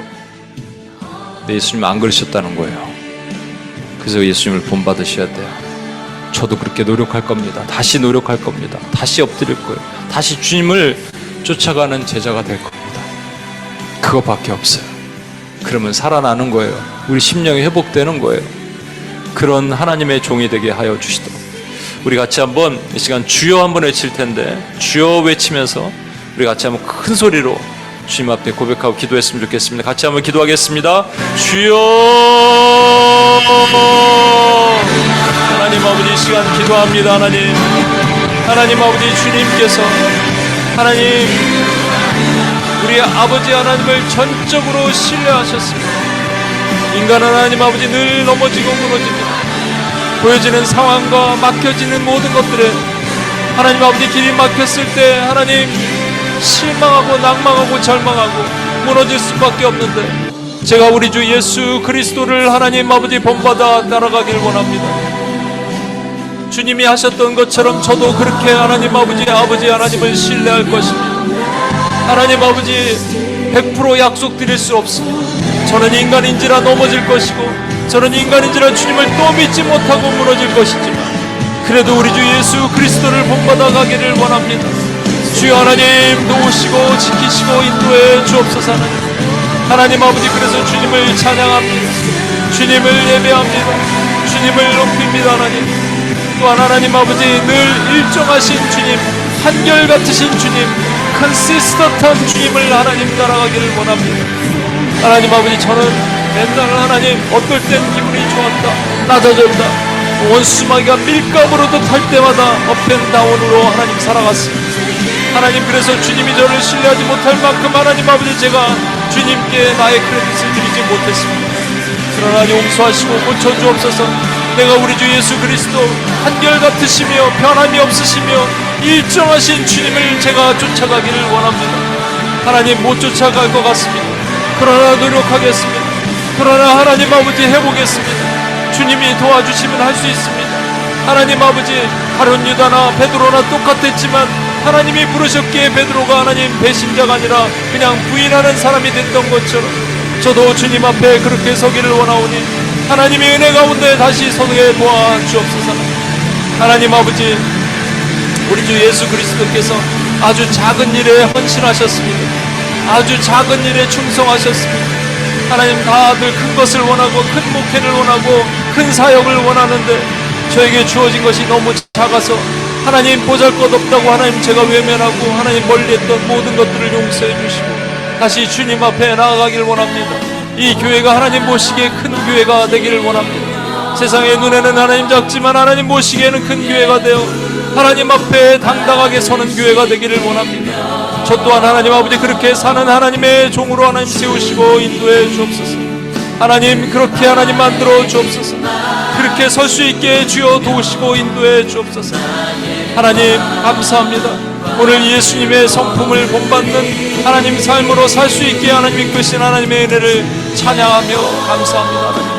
근데 예수님은 안 그러셨다는 거예요. 그래서 예수님을 본받으셔야 돼요. 저도 그렇게 노력할 겁니다. 다시 노력할 겁니다. 다시 엎드릴 거예요. 다시 주님을 쫓아가는 제자가 될 겁니다. 그거밖에 없어요. 그러면 살아나는 거예요. 우리 심령이 회복되는 거예요. 그런 하나님의 종이 되게 하여 주시도록 우리 같이 한번 이 시간 주여 한번 외칠 텐데 주여 외치면서 우리 같이 한번 큰 소리로 주님 앞에 고백하고 기도했으면 좋겠습니다. 같이 한번 기도하겠습니다. 주여 하나님 아버지 이 시간 기도합니다. 하나님 아버지 주님께서 하나님, 우리 아버지 하나님을 전적으로 신뢰하셨습니다. 인간은 하나님 아버지 늘 넘어지고 무너집니다. 보여지는 상황과 막혀지는 모든 것들에 하나님 아버지 길이 막혔을 때 하나님 실망하고 낙망하고 절망하고 무너질 수밖에 없는데, 제가 우리 주 예수 그리스도를 하나님 아버지 본받아 따라가길 원합니다. 주님이 하셨던 것처럼 저도 그렇게 하나님 아버지 하나님을 신뢰할 것입니다. 하나님 아버지 100% 약속드릴 수 없습니다. 저는 인간인지라 넘어질 것이고, 저는 인간인지라 주님을 또 믿지 못하고 무너질 것이지만, 그래도 우리 주 예수 그리스도를 본받아 가기를 원합니다. 주여 하나님, 도우시고 지키시고 인도해 주옵소서. 하나님 아버지, 그래서 주님을 찬양합니다. 주님을 예배합니다. 주님을 높입니다. 하나님, 또한 하나님 아버지 늘 일정하신 주님, 한결같으신 주님, 컨시스턴트한 주님을 하나님 따라가기를 원합니다. 하나님 아버지, 저는 맨날 하나님 어떨 땐 기분이 좋았다, 낮아졌다, 원수마귀가 밀감으로도 탈 때마다 업앤다운으로 하나님 살아갔습니다. 하나님, 그래서 주님이 저를 신뢰하지 못할 만큼 하나님 아버지 제가 주님께 나의 크레딧을 드리지 못했습니다. 그러나 용서하시고 고쳐주옵소서. 내가 우리 주 예수 그리스도 한결같으시며 변함이 없으시며 일정하신 주님을 제가 쫓아가기를 원합니다. 하나님, 못 쫓아갈 것 같습니다. 그러나 노력하겠습니다. 그러나 하나님 아버지 해보겠습니다. 주님이 도와주시면 할 수 있습니다. 하나님 아버지, 가룟 유다나 베드로나 똑같았지만 하나님이 부르셨기에 베드로가 하나님 배신자가 아니라 그냥 부인하는 사람이 됐던 것처럼 저도 주님 앞에 그렇게 서기를 원하오니 하나님의 은혜 가운데 다시 서게 도와주옵소서. 하나님 아버지, 우리 주 예수 그리스도께서 아주 작은 일에 헌신하셨습니다. 아주 작은 일에 충성하셨습니다. 하나님, 다들 큰 것을 원하고 큰 목회를 원하고 큰 사역을 원하는데 저에게 주어진 것이 너무 작아서 하나님 보잘것없다고 하나님 제가 외면하고 하나님 멀리했던 모든 것들을 용서해 주시고 다시 주님 앞에 나아가길 원합니다. 이 교회가 하나님 보시기에 큰 교회가 되기를 원합니다. 세상의 눈에는 하나님 작지만 하나님 보시기에는 큰 교회가 되어 하나님 앞에 당당하게 서는 교회가 되기를 원합니다. 저 또한 하나님 아버지 그렇게 사는 하나님의 종으로 하나님 세우시고 인도해 주옵소서. 하나님, 그렇게 하나님 만들어 주옵소서. 그렇게 설 수 있게 주여 도우시고 인도해 주옵소서. 하나님, 감사합니다. 오늘 예수님의 성품을 본받는 하나님 삶으로 살 수 있게 하나님 이끄신 하나님의 은혜를 찬양하며 감사합니다. 하나님,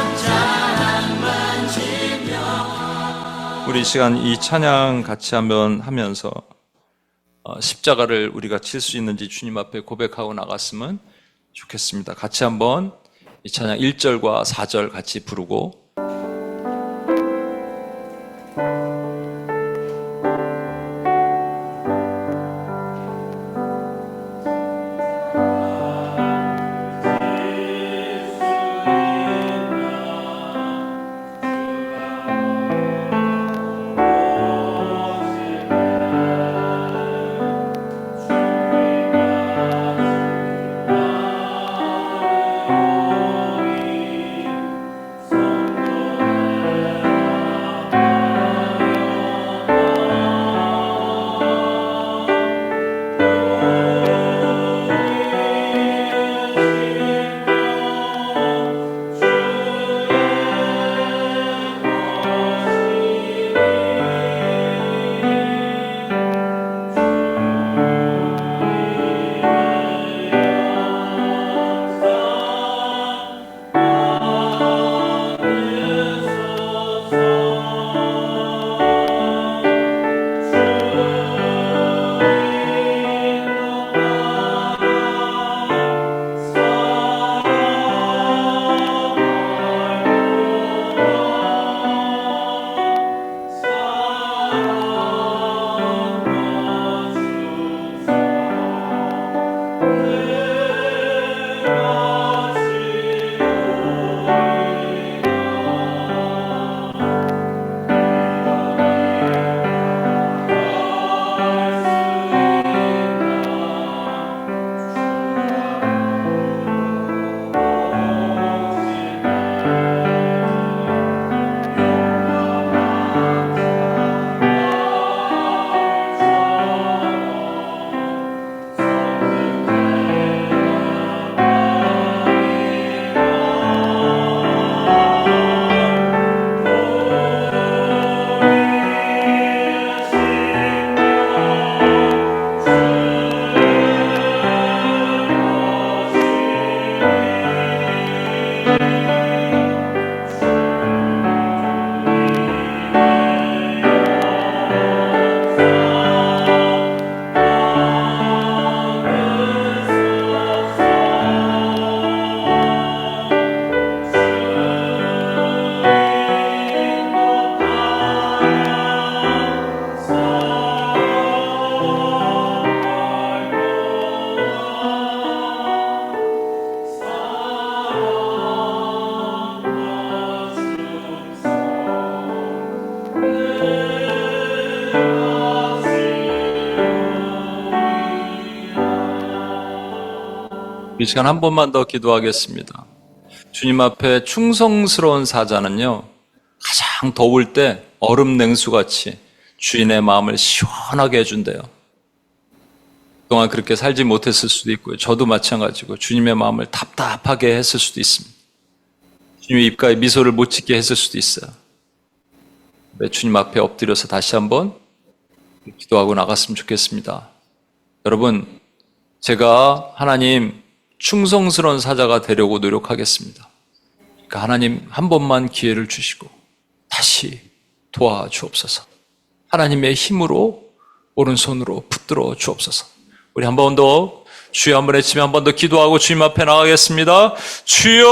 우리 이 시간 이 찬양 같이 한번 하면서 십자가를 우리가 칠 수 있는지 주님 앞에 고백하고 나갔으면 좋겠습니다. 같이 한번 이 찬양 1절과 4절 같이 부르고 이 시간 한 번만 더 기도하겠습니다. 주님 앞에 충성스러운 사자는요, 가장 더울 때 얼음 냉수같이 주인의 마음을 시원하게 해준대요. 그동안 그렇게 살지 못했을 수도 있고요. 저도 마찬가지고 주님의 마음을 답답하게 했을 수도 있습니다. 주님의 입가에 미소를 못 짓게 했을 수도 있어요. 주님 앞에 엎드려서 다시 한번 기도하고 나갔으면 좋겠습니다. 여러분, 제가 하나님 충성스러운 사자가 되려고 노력하겠습니다. 그러니까 하나님 한 번만 기회를 주시고 다시 도와주옵소서. 하나님의 힘으로 오른손으로 붙들어 주옵소서. 우리 한 번 더 주여 한번 외치며 한 번 더 기도하고 주님 앞에 나가겠습니다. 주여!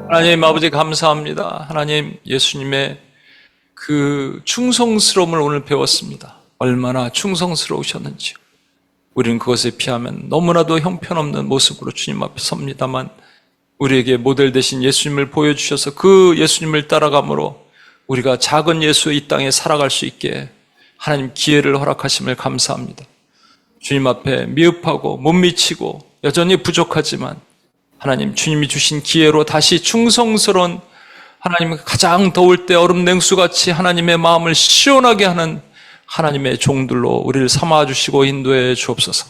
하나님 아버지 감사합니다. 하나님 예수님의 그 충성스러움을 오늘 배웠습니다. 얼마나 충성스러우셨는지요. 우리는 그것에 비하면 너무나도 형편없는 모습으로 주님 앞에 섭니다만 우리에게 모델 되신 예수님을 보여주셔서 그 예수님을 따라감으로 우리가 작은 예수의 이 땅에 살아갈 수 있게 하나님 기회를 허락하심을 감사합니다. 주님 앞에 미흡하고 못 미치고 여전히 부족하지만 하나님 주님이 주신 기회로 다시 충성스러운 하나님 가장 더울 때 얼음 냉수같이 하나님의 마음을 시원하게 하는 하나님의 종들로 우리를 삼아주시고 인도해 주옵소서.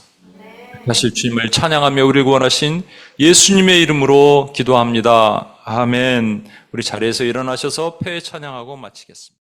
다시 주님을 찬양하며 우리를 구원하신 예수님의 이름으로 기도합니다. 아멘. 우리 자리에서 일어나셔서 폐 찬양하고 마치겠습니다.